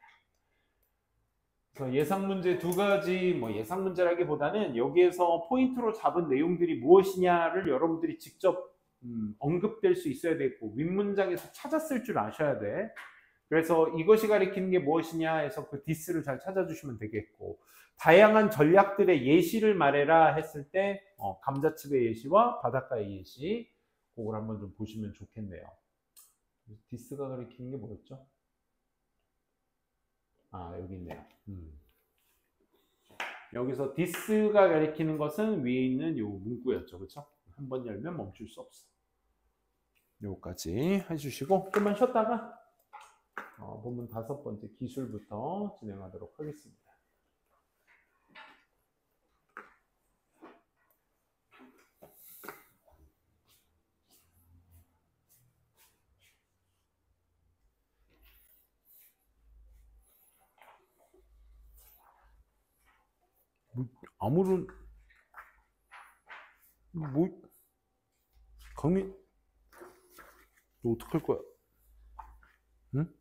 [SPEAKER 1] 그래서 예상 문제 두 가지, 예상 문제라기보다는 여기에서 포인트로 잡은 내용들이 무엇이냐를 여러분들이 직접 언급될 수 있어야 되고 윗문장에서 찾았을 줄 아셔야 돼. 그래서 이것이 가리키는 게 무엇이냐 해서 그 this를 잘 찾아주시면 되겠고, 다양한 전략들의 예시를 말해라 했을 때 감자칩의 예시와 바닷가의 예시, 그걸 한번 좀 보시면 좋겠네요. this가 가리키는 게 뭐였죠? 여기 있네요. 여기서 this가 가리키는 것은 위에 있는 요 문구였죠. 그렇죠? 한번 열면 멈출 수 없어. 요거까지 해주시고 좀만 쉬었다가 본문 5번째 기술부터 진행하도록 하겠습니다. 아무런 강민 너 어떡할 거야? 응?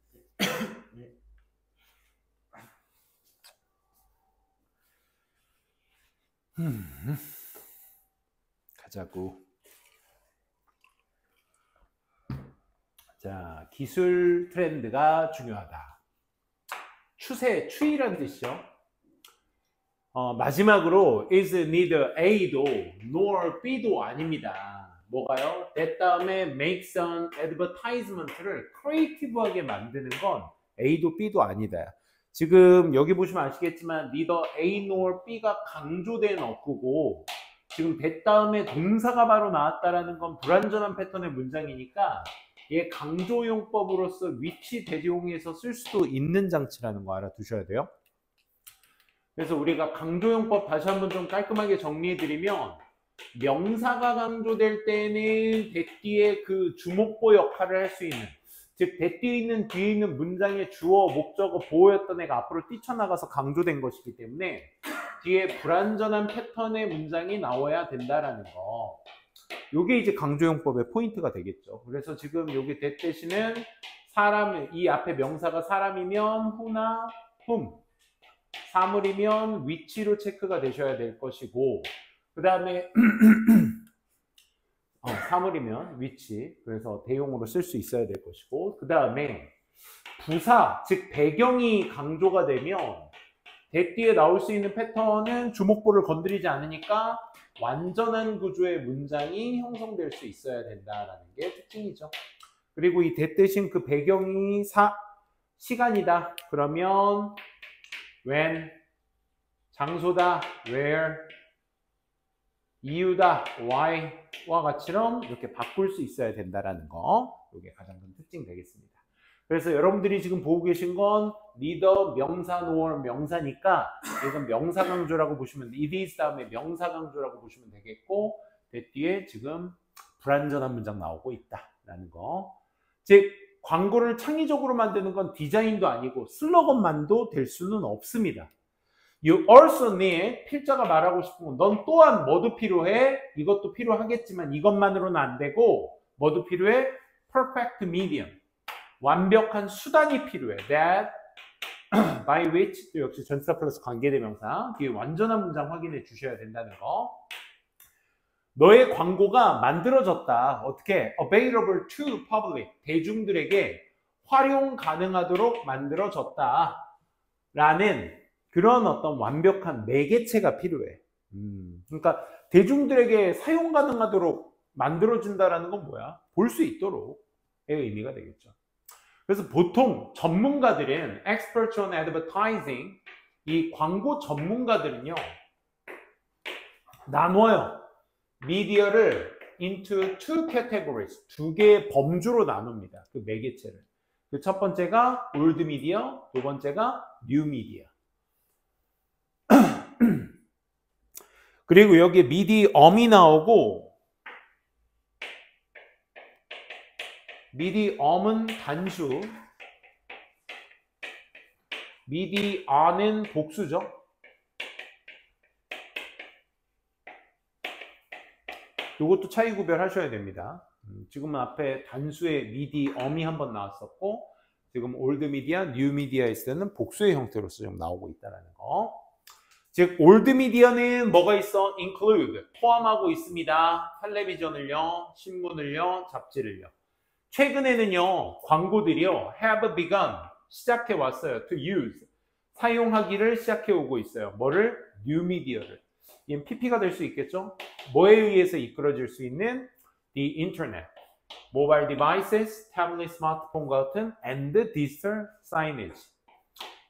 [SPEAKER 1] 가자고. 자, 기술 트렌드가 중요하다. 추세라는 뜻이죠. 마지막으로 is neither A도 nor B도 아닙니다. 뭐가요? that 다음에 makes an advertisement를 크리에이티브하게 만드는 건 A도 B도 아니다. 지금 여기 보시면 아시겠지만 neither A nor B가 강조된 어구고 지금 that 다음에 동사가 바로 나왔다라는 건 불완전한 패턴의 문장이니까 얘 강조용법으로서 위치 대조용에서 쓸 수도 있는 장치라는 거 알아두셔야 돼요. 그래서 우리가 강조용법 다시 한번 좀 깔끔하게 정리해드리면 명사가 강조될 때는 that 뒤에 그 주목보 역할을 할 수 있는, 즉 that 뒤에 있는 문장의 주어, 목적어, 보호였던 애가 앞으로 뛰쳐나가서 강조된 것이기 때문에 뒤에 불완전한 패턴의 문장이 나와야 된다라는 거. 요게 이제 강조용법의 포인트가 되겠죠. 그래서 지금 여기 that 대신은 사람, 이 앞에 명사가 사람이면 who나 whom, 사물이면 위치로 체크가 되셔야 될 것이고, 그 다음에 사물이면 위치, 그래서 대용으로 쓸 수 있어야 될 것이고, 그 다음에 부사, 즉 배경이 강조가 되면 that 뒤에 나올 수 있는 패턴은 주목보를 건드리지 않으니까 완전한 구조의 문장이 형성될 수 있어야 된다라는 게 특징이죠. 그리고 이 that 대신 그 배경이 시간이다. 그러면 when, 장소다, where, 이유다, why와 같이럼 이렇게 바꿀 수 있어야 된다라는 거, 이게 가장 큰 특징 되겠습니다. 그래서 여러분들이 지금 보고 계신 건 리더 명사 nor 명사니까 이건 명사 강조라고 보시면 돼. it is 다음에 명사 강조라고 보시면 되겠고 그 뒤에 지금 불완전한 문장 나오고 있다라는 거. 즉 광고를 창의적으로 만드는 건 디자인도 아니고 슬로건만도 될 수는 없습니다. You also need, 필자가 말하고 싶은 건 넌 또한 뭐도 필요해? 이것도 필요하겠지만 이것만으로는 안 되고 뭐도 필요해? Perfect medium. 완벽한 수단이 필요해. That by which, 또 역시 전치사 플러스 관계대명사, 뒤에 완전한 문장 확인해 주셔야 된다는 거. 너의 광고가 만들어졌다. 어떻게? Available to public. 대중들에게 활용 가능하도록 만들어졌다. 라는 그런 어떤 완벽한 매개체가 필요해. 그러니까 대중들에게 사용 가능하도록 만들어진다라는 건 뭐야? 볼 수 있도록의 의미가 되겠죠. 그래서 보통 전문가들은 experts on advertising, 이 광고 전문가들은요 나눠요. 미디어를 into two categories, 두 개의 범주로 나눕니다. 그 매개체를. 그 첫 번째가 old media, 두 번째가 new media. 그리고 여기에 미디엄이 나오고 미디엄은 단수, 미디아는 복수죠. 이것도 차이 구별하셔야 됩니다. 지금은 앞에 단수의 미디엄이 한번 나왔었고 지금 올드 미디어, 뉴 미디어 있을 때는 복수의 형태로서 좀 나오고 있다는 거. 즉 올드 미디어는 뭐가 있어? include, 포함하고 있습니다. 텔레비전을요, 신문을요, 잡지를요. 최근에는요, 광고들이요, have begun, 시작해 왔어요. to use, 사용하기를 시작해 오고 있어요. 뭐를? new media를. 이건 PP가 될 수 있겠죠? 뭐에 의해서 이끌어질 수 있는? the internet, mobile devices, tablet, 스마트폰 같은 and digital signage.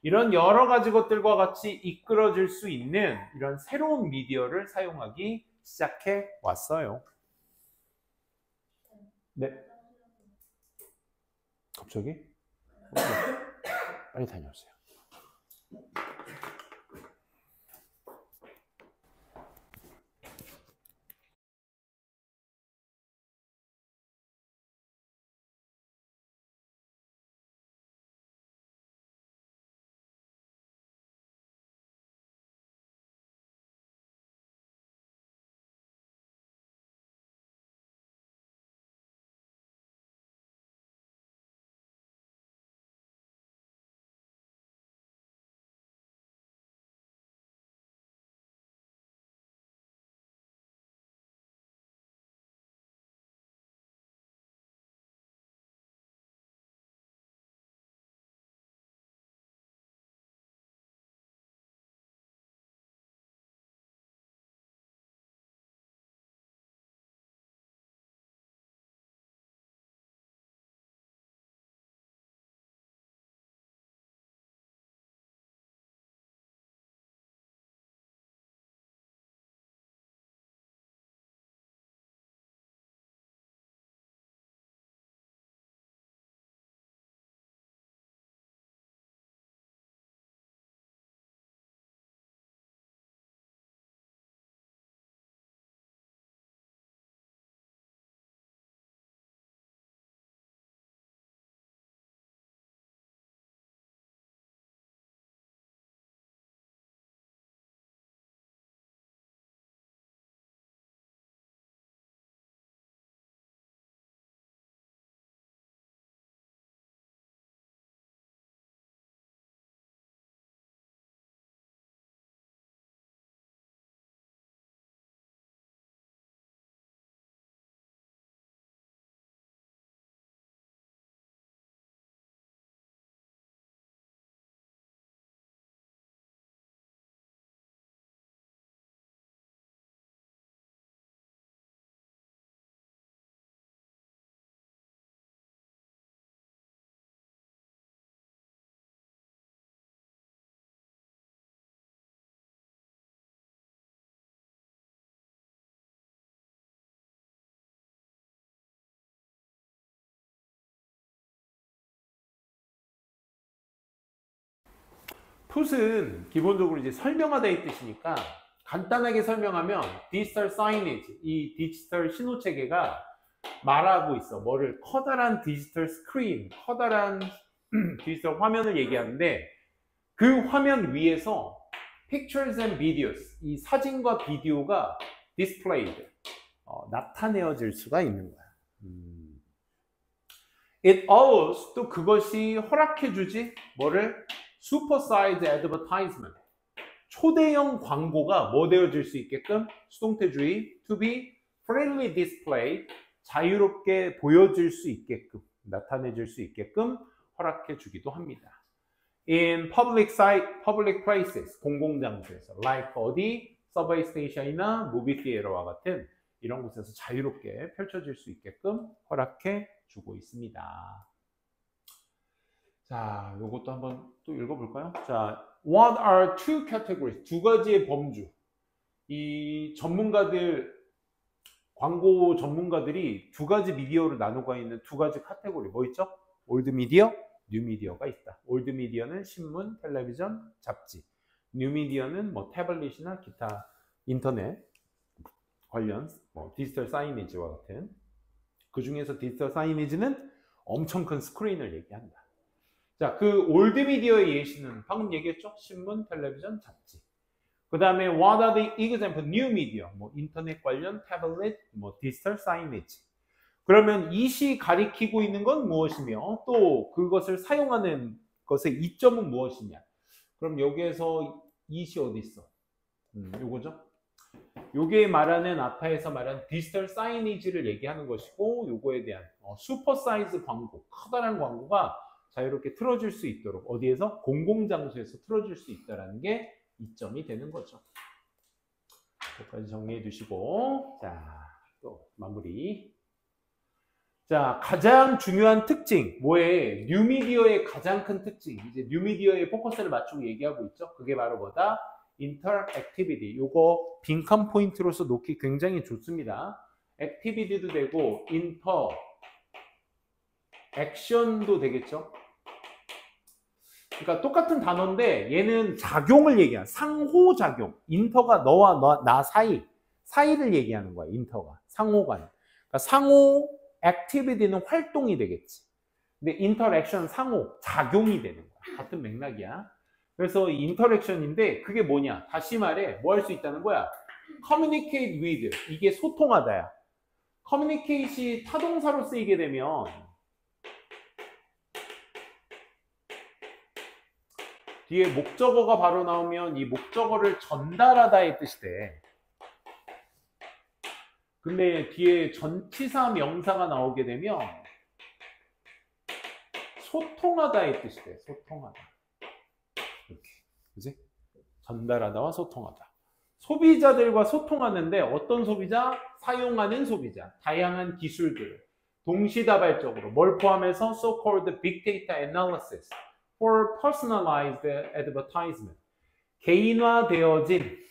[SPEAKER 1] 이런 여러 가지 것들과 같이 이끌어질 수 있는 이런 새로운 미디어를 사용하기 시작해 왔어요. 네. 갑자기? 빨리 다녀오세요. put은 기본적으로 이제 설명하다 이 뜻이니까 간단하게 설명하면 디지털 사이니지, 이 디지털 신호 체계가 말하고 있어. 뭐를? 커다란 디지털 스크린, 커다란 디지털 화면을 얘기하는데 그 화면 위에서 pictures and videos, 이 사진과 비디오가 displayed, 나타내어질 수가 있는 거야. It allows, 또 그것이 허락해주지 뭐를? Supersized advertisement, 초대형 광고가 뭐 되어질 수 있게끔? 수동태주의, to be freely displayed, 자유롭게 보여질 수 있게끔, 나타내질 수 있게끔 허락해주기도 합니다. In public places, 공공장소에서, like 어디? Subway station이나 movie theater와 같은 이런 곳에서 자유롭게 펼쳐질 수 있게끔 허락해 주고 있습니다. 자, 요것도 한번 또 읽어볼까요? 자, what are two categories? 두 가지의 범주. 이 전문가들, 광고 전문가들이 두 가지 미디어로 나누고 있는 두 가지 카테고리 뭐 있죠? 올드 미디어, 뉴 미디어가 있다. 올드 미디어는 신문, 텔레비전, 잡지. 뉴 미디어는 뭐 태블릿이나 기타 인터넷 관련 디지털 사이니지와 같은. 그 중에서 디지털 사이니지는 엄청 큰 스크린을 얘기한다. 자, 그 올드 미디어의 예시는 방금 얘기했죠? 신문, 텔레비전, 잡지. 그 다음에 what are the example new media? 뭐 인터넷 관련 태블릿, 뭐 디지털 사이니지. 그러면 이 시 가리키고 있는 건 무엇이며 또 그것을 사용하는 것의 이점은 무엇이냐? 그럼 여기에서 이 시 어디 있어? 요거죠? 요게 말하는 아파에서 말하는 디지털 사이니지를 얘기하는 것이고 요거에 대한 슈퍼 사이즈 광고, 커다란 광고가 자유롭게 틀어질 수 있도록 어디에서? 공공장소에서 틀어질 수 있다는 게 이점이 되는 거죠. 여기까지 정리해 두시고 자, 또 마무리. 자, 가장 중요한 특징, 뭐에? 뉴미디어의 가장 큰 특징, 이제 뉴미디어의 포커스를 맞추고 얘기하고 있죠. 그게 바로 뭐다? 인터액티비티. 요거 빈칸 포인트로서 놓기 굉장히 좋습니다. 액티비티도 되고 인터 액션도 되겠죠. 그러니까 똑같은 단어인데 얘는 작용을 얘기하는, 상호작용. 인터가 너와 나 사이를 얘기하는 거야. 인터가 상호가. 그러니까 상호 액티비티는 활동이 되겠지. 근데 인터랙션 상호 작용이 되는 거야. 같은 맥락이야. 그래서 인터랙션인데 그게 뭐냐? 다시 말해 뭐 할 수 있다는 거야? communicate with, 이게 소통하다야. communicate이 타동사로 쓰이게 되면 뒤에 목적어가 바로 나오면 이 목적어를 전달하다의 뜻이 돼. 근데 뒤에 전치사 명사가 나오게 되면 소통하다의 뜻이 돼. 소통하다. 이렇게. 그지? 전달하다와 소통하다. 소비자들과 소통하는데 어떤 소비자? 사용하는 소비자. 다양한 기술들. 동시다발적으로 뭘 포함해서 so-called big data analysis for personalized advertisement. 개인화되어진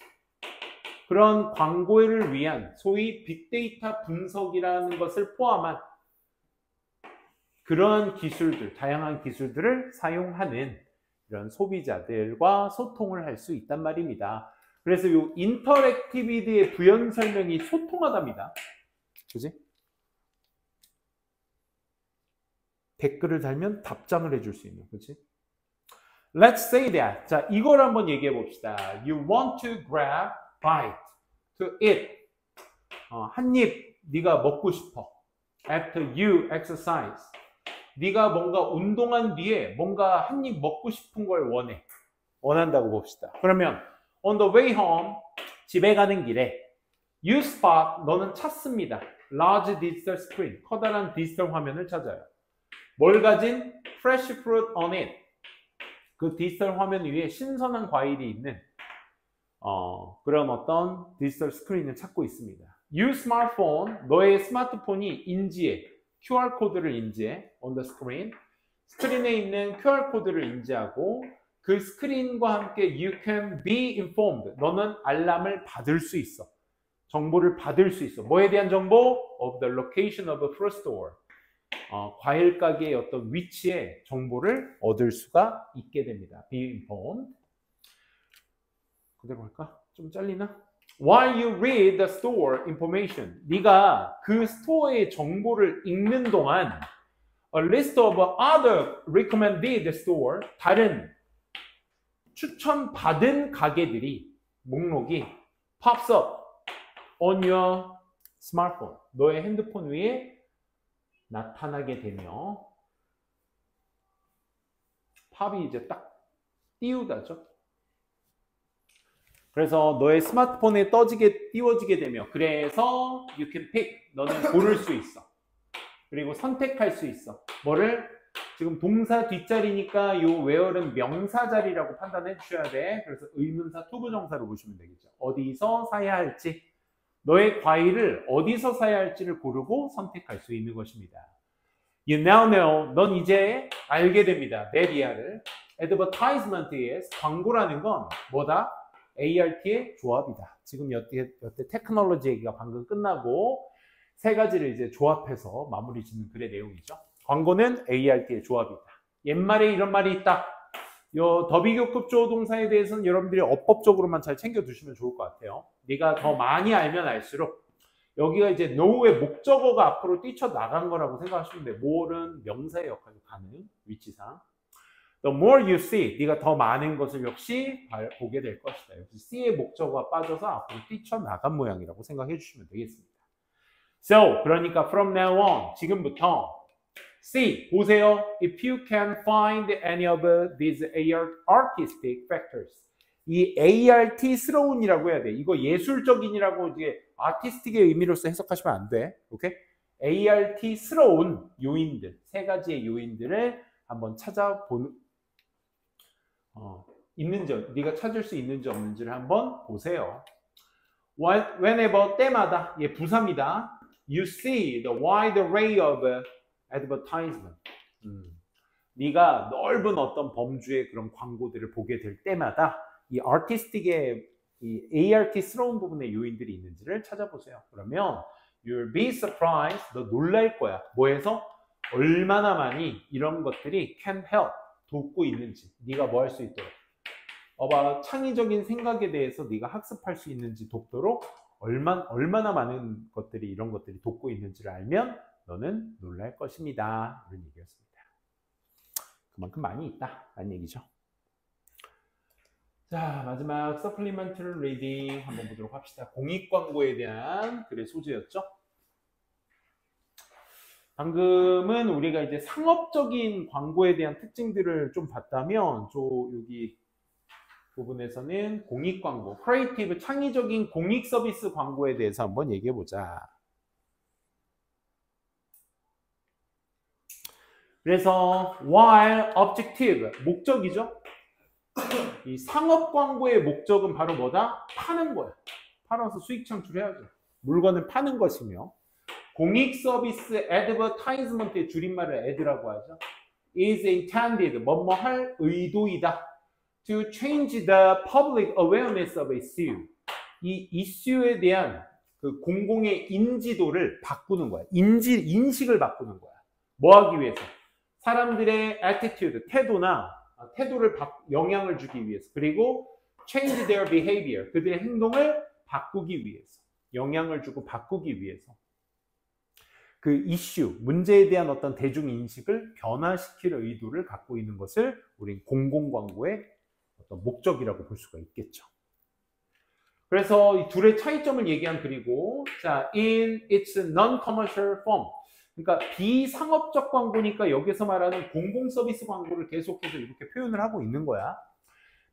[SPEAKER 1] 그런 광고를 위한 소위 빅데이터 분석이라는 것을 포함한 그런 기술들, 다양한 기술들을 사용하는 이런 소비자들과 소통을 할 수 있단 말입니다. 그래서 이 인터랙티비티의 부연 설명이 소통하답니다. 그지? 댓글을 달면 답장을 해줄 수 있는, 그치? Let's say that. 자, 이걸 한번 얘기해 봅시다. You want to grab bite, to eat. 한 입 네가 먹고 싶어. After you exercise. 네가 뭔가 운동한 뒤에 뭔가 한 입 먹고 싶은 걸 원한다고 봅시다. 그러면 on the way home, 집에 가는 길에 you spot, 너는 찾습니다. large digital screen, 커다란 디지털 화면을 찾아요. 뭘 가진? fresh fruit on it. 그 디지털 화면 위에 신선한 과일이 있는 그런 어떤 디지털 스크린을 찾고 있습니다. You smartphone, 너의 스마트폰이 인지해. QR코드를 인지해. on the screen. 스크린에 있는 QR코드를 인지하고 그 스크린과 함께 you can be informed. 너는 알람을 받을 수 있어. 정보를 받을 수 있어. 뭐에 대한 정보? of the location of a fruit store. 과일 가게의 어떤 위치에 정보를 얻을 수가 있게 됩니다. Be informed. 그대로 할까? 좀 잘리나? While you read the store information, 네가 그 스토어의 정보를 읽는 동안 a list of other recommended store, 다른 추천받은 가게들이 목록이 pops up on your smartphone, 너의 핸드폰 위에 나타나게 되며 팝이 이제 딱 띄우다죠. 그래서 너의 스마트폰에 띄워지게 되며 그래서 you can pick, 너는 고를 수 있어. 그리고 선택할 수 있어. 뭐를? 지금 동사 뒷자리니까 이 where는 명사 자리라고 판단해 주셔야 돼. 그래서 의문사 투부정사로 보시면 되겠죠. 어디서 사야 할지, 너의 과일을 어디서 사야 할지를 고르고 선택할 수 있는 것입니다. You now know, 넌 이제 알게 됩니다. 메디아를. advertisement is, 광고라는 건 뭐다? ART의 조합이다. 지금 여태 테크놀로지 얘기가 방금 끝나고 세 가지를 이제 조합해서 마무리 짓는 글의 내용이죠. 광고는 ART의 조합이다. 옛말에 이런 말이 있다. 요 더비교급 조동사에 대해서는 여러분들이 어법적으로만 잘 챙겨두시면 좋을 것 같아요. 네가 더 많이 알면 알수록 여기가 이제 know의 목적어가 앞으로 뛰쳐나간 거라고 생각하시면 돼요. more는 명사의 역할을 가는 위치상. The more you see, 네가 더 많은 것을 역시 보게 될 것이다. 역시 see의 목적어가 빠져서 앞으로 뛰쳐나간 모양이라고 생각해 주시면 되겠습니다. So, 그러니까 from now on, 지금부터 see, 보세요. If you can find any of these artistic factors. 이 ART스러운이라고 해야 돼. 이거 예술적인이라고 이제 아티스틱의 의미로서 해석하시면 안 돼. 오케이? ART스러운 요인들, 세 가지의 요인들을 한번 찾아보는 있는지, 네가 찾을 수 있는지 없는지를 한번 보세요. Whenever, 때마다, 얘 부사입니다. You see the wide array of advertisement. 네가 넓은 어떤 범주의 그런 광고들을 보게 될 때마다 이 아티스틱의 이 ART스러운 부분의 요인들이 있는지를 찾아보세요. 그러면 you'll be surprised. 너 놀랄 거야. 뭐에서? 얼마나 많이 이런 것들이 can help. 돕고 있는지. 네가 뭐 할 수 있도록. 창의적인 생각에 대해서 네가 학습할 수 있는지 돕도록 얼마나 많은 것들이 이런 것들이 돕고 있는지를 알면 너는 놀랄 것입니다. 이런 얘기였습니다. 그만큼 많이 있다. 라는 얘기죠. 자, 마지막 서플리먼트리 리딩 한번 보도록 합시다. 공익광고에 대한 글의 소재였죠. 방금은 우리가 이제 상업적인 광고에 대한 특징들을 좀 봤다면, 여기 부분에서는 공익광고, 크리에이티브, 창의적인 공익 서비스 광고에 대해서 한번 얘기해 보자. 그래서 while objective, 목적이죠. 이 상업 광고의 목적은 바로 뭐다? 파는 거야. 팔아서 수익 창출해야죠. 물건을 파는 것이며, 공익 서비스 advertisement의 줄임말을 ad라고 하죠. is intended, 뭐뭐 할 의도이다. to change the public awareness of issue. 이 이슈에 대한 그 공공의 인지도를 바꾸는 거야. 인식을 바꾸는 거야. 뭐 하기 위해서? 사람들의 attitude, 태도를 영향을 주기 위해서. 그리고 change their behavior, 그들의 행동을 바꾸기 위해서. 영향을 주고 바꾸기 위해서. 그 이슈, 문제에 대한 어떤 대중인식을 변화시킬 의도를 갖고 있는 것을 우린 공공광고의 어떤 목적이라고 볼 수가 있겠죠. 그래서 이 둘의 차이점을 얘기한 글이고, 자, in its non-commercial form. 그러니까 비상업적 광고니까 여기서 말하는 공공서비스 광고를 계속해서 이렇게 표현을 하고 있는 거야.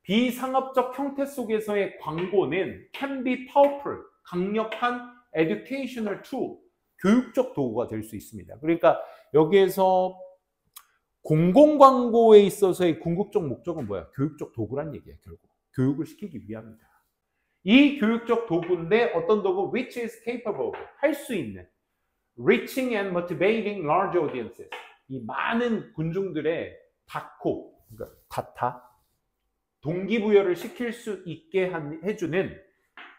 [SPEAKER 1] 비상업적 형태 속에서의 광고는 can be powerful, 강력한 educational tool, 교육적 도구가 될 수 있습니다. 그러니까 여기에서 공공광고에 있어서의 궁극적 목적은 뭐야? 교육적 도구란 얘기야, 결국. 교육을 시키기 위함이다. 이 교육적 도구인데 어떤 도구? which is capable, 할 수 있는 reaching and motivating large audiences. 이 많은 군중들의 그러니까 동기부여를 시킬 수 있게 해주는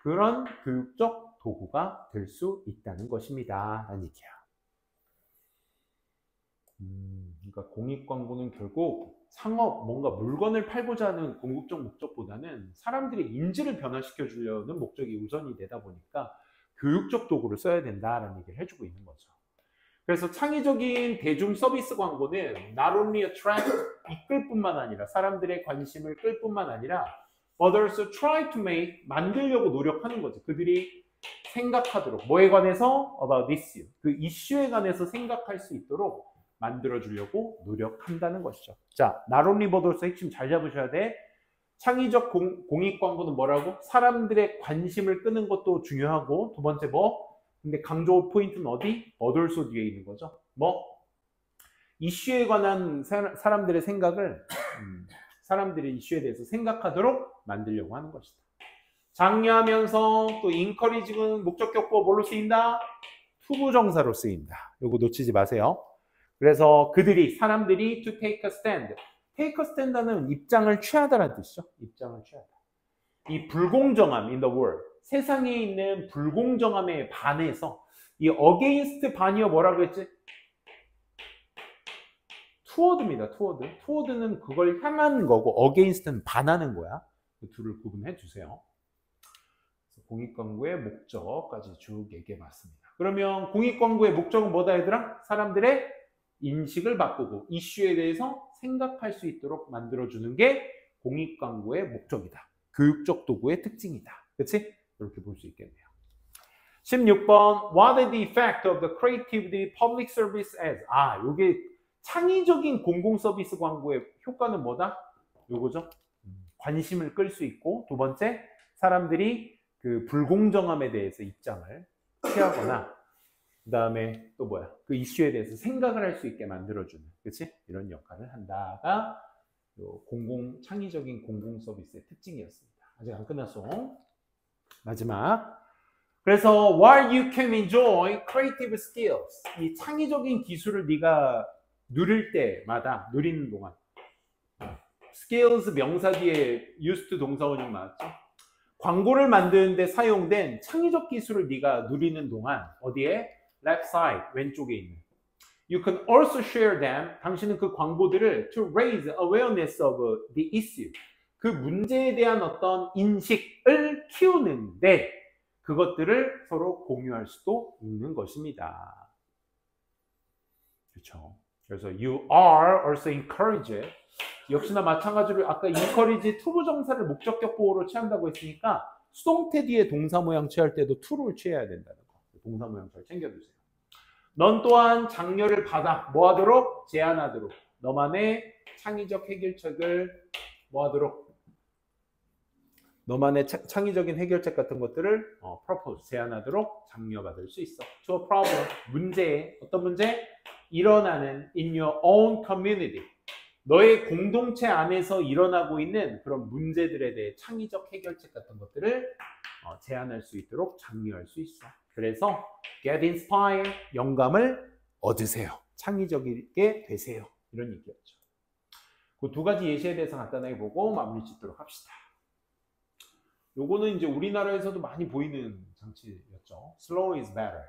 [SPEAKER 1] 그런 교육적 도구가 될 수 있다는 것입니다. 라는 얘기야. 그러니까 공익광고는 결국 상업, 뭔가 물건을 팔고자 하는 궁극적 목적보다는 사람들의 인지를 변화시켜 주려는 목적이 우선이 되다 보니까 교육적 도구를 써야 된다라는 얘기를 해주고 있는 거죠. 그래서 창의적인 대중 서비스 광고는 not only attract, 이끌 뿐만 아니라 사람들의 관심을 끌 뿐만 아니라 but also try to make, 만들려고 노력하는 거죠. 그들이 생각하도록, 뭐에 관해서? about this, 그 이슈에 관해서 생각할 수 있도록 만들어주려고 노력한다는 것이죠. 자, not only but also 핵심 잘 잡으셔야 돼. 창의적 공익 광고는 뭐라고? 사람들의 관심을 끄는 것도 중요하고, 두 번째 뭐? 근데 강조 포인트는 어디? but also 뒤에 있는 거죠. 뭐? 이슈에 관한 사람들의 생각을 사람들의 이슈에 대해서 생각하도록 만들려고 하는 것이다. 장려하면서 또 encourage는 목적격보 뭘로 쓰인다? 투부정사로 쓰인다. 요거 놓치지 마세요. 그래서 그들이, 사람들이 to take a stand. take a stand는 입장을 취하다라는 뜻이죠. 입장을 취하다. 이 불공정함 in the world. 세상에 있는 불공정함에 반해서 이 against 반이어 뭐라고 했지? toward입니다. toward. toward는 그걸 향한 거고 against는 반하는 거야. 그 둘을 구분해 주세요. 공익광고의 목적까지 쭉 얘기해 봤습니다. 그러면 공익광고의 목적은 뭐다 얘들아? 사람들의 인식을 바꾸고 이슈에 대해서 생각할 수 있도록 만들어주는 게 공익광고의 목적이다. 교육적 도구의 특징이다. 그치? 이렇게 볼 수 있겠네요. 16번 What is the effect of the creativity public service ads? 요게 창의적인 공공 서비스 광고의 효과는 뭐다? 요거죠. 관심을 끌 수 있고, 두 번째, 사람들이 그 불공정함에 대해서 입장을 취하거나, 그 다음에 또 뭐야? 그 이슈에 대해서 생각을 할 수 있게 만들어주는, 그치? 이런 역할을 한다가 창의적인 공공 서비스의 특징이었습니다. 아직 안 끝났어. 마지막. 그래서 while you can enjoy creative skills, 이 창의적인 기술을 네가 누릴 때마다, 누리는 동안, skills 명사 뒤에 used 동사원이 맞죠? 광고를 만드는데 사용된 창의적 기술을 네가 누리는 동안 어디에? left side, 왼쪽에 있는. You can also share them. 당신은 그 광고들을 to raise awareness of the issue. 그 문제에 대한 어떤 인식을 키우는데 그것들을 서로 공유할 수도 있는 것입니다. 그렇죠. 그래서 you are also encouraged. 역시나 마찬가지로 아까 encourage 투부정사를 목적격 보호로 취한다고 했으니까 수동태 뒤에 동사 모양 취할 때도 to를 취해야 된다는 거. 동사 모양 잘 챙겨주세요. 넌 또한 장려를 받아 뭐 하도록? 제안하도록. 너만의 창의적 해결책을 뭐 하도록? 너만의 창의적인 해결책 같은 것들을 propose, 제안하도록 장려받을 수 있어. To a problem, 문제에, 어떤 문제? 일어나는 in your own community. 너의 공동체 안에서 일어나고 있는 그런 문제들에 대해 창의적 해결책 같은 것들을 제안할 수 있도록 장려할 수 있어. 그래서 get inspired, 영감을 얻으세요. 창의적이게 되세요. 이런 얘기였죠. 그 두 가지 예시에 대해서 간단하게 보고 마무리 짓도록 합시다. 요거는 이제 우리나라에서도 많이 보이는 장치였죠. Slow is better.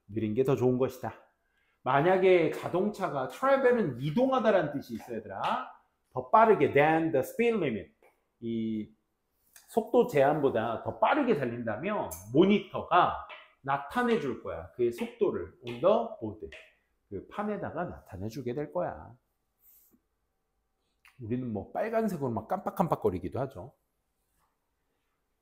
[SPEAKER 1] 느린 게 더 좋은 것이다. 만약에 자동차가 travel은 이동하다라는 뜻이 있어야 되더라. 더 빠르게 than the speed limit. 이 속도 제한보다 더 빠르게 달린다면 모니터가 나타내 줄 거야. 그의 속도를 on the board. 그 판에다가 나타내 주게 될 거야. 우리는 뭐 빨간색으로 막 깜빡깜빡거리기도 하죠.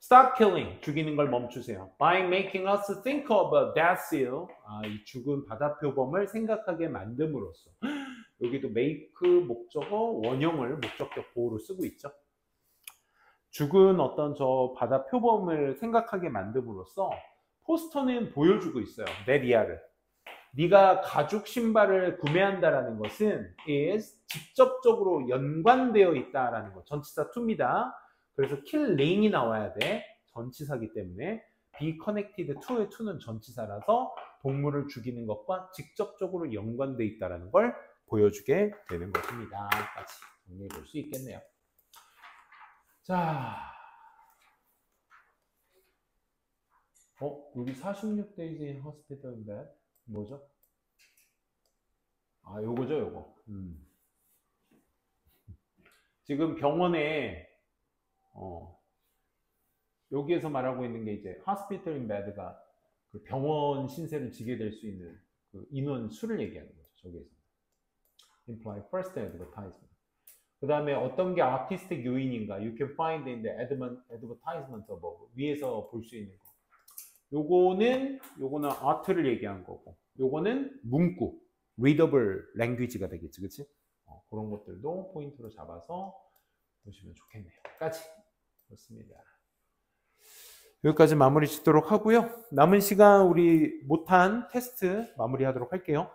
[SPEAKER 1] Stop killing, 죽이는 걸 멈추세요. By making us think of a death seal, 이 죽은 바다표범을 생각하게 만듦으로써. 여기도 make 목적어 원형을 목적격 보호로 쓰고 있죠. 죽은 어떤 저 바다표범을 생각하게 만듦으로써 포스터는 보여주고 있어요. 메디아를. 네가 가죽 신발을 구매한다라는 것은 is 직접적으로 연관되어 있다라는 거. 전치사 to입니다. 그래서 killing이 나와야 돼. 전치사기 때문에 be connected to의 to는 전치사라서 동물을 죽이는 것과 직접적으로 연관되어 있다는 걸 보여주게 되는 것입니다. 같이 정리해 볼 수 있겠네요. 자, 여기 46days in hospital bed 뭐죠? 요거죠, 요거. 지금 병원에 여기에서 말하고 있는 게 이제 hospital in bed가 그 병원 신세를 지게 될 수 있는 그 인원 수를 얘기하는 거죠. 저기에서 imply first advertisement. 그 다음에 어떤 게 아티스틱 요인인가? You can find in the advertisement above. 위에서 볼 수 있는 거. 요거는 아트를 얘기한 거고, 요거는 문구, readable language가 되겠지, 그치? 그런 것들도 포인트로 잡아서 보시면 좋겠네요. 까지. 그렇습니다. 여기까지 마무리 짓도록 하고요. 남은 시간 우리 못한 테스트 마무리하도록 할게요.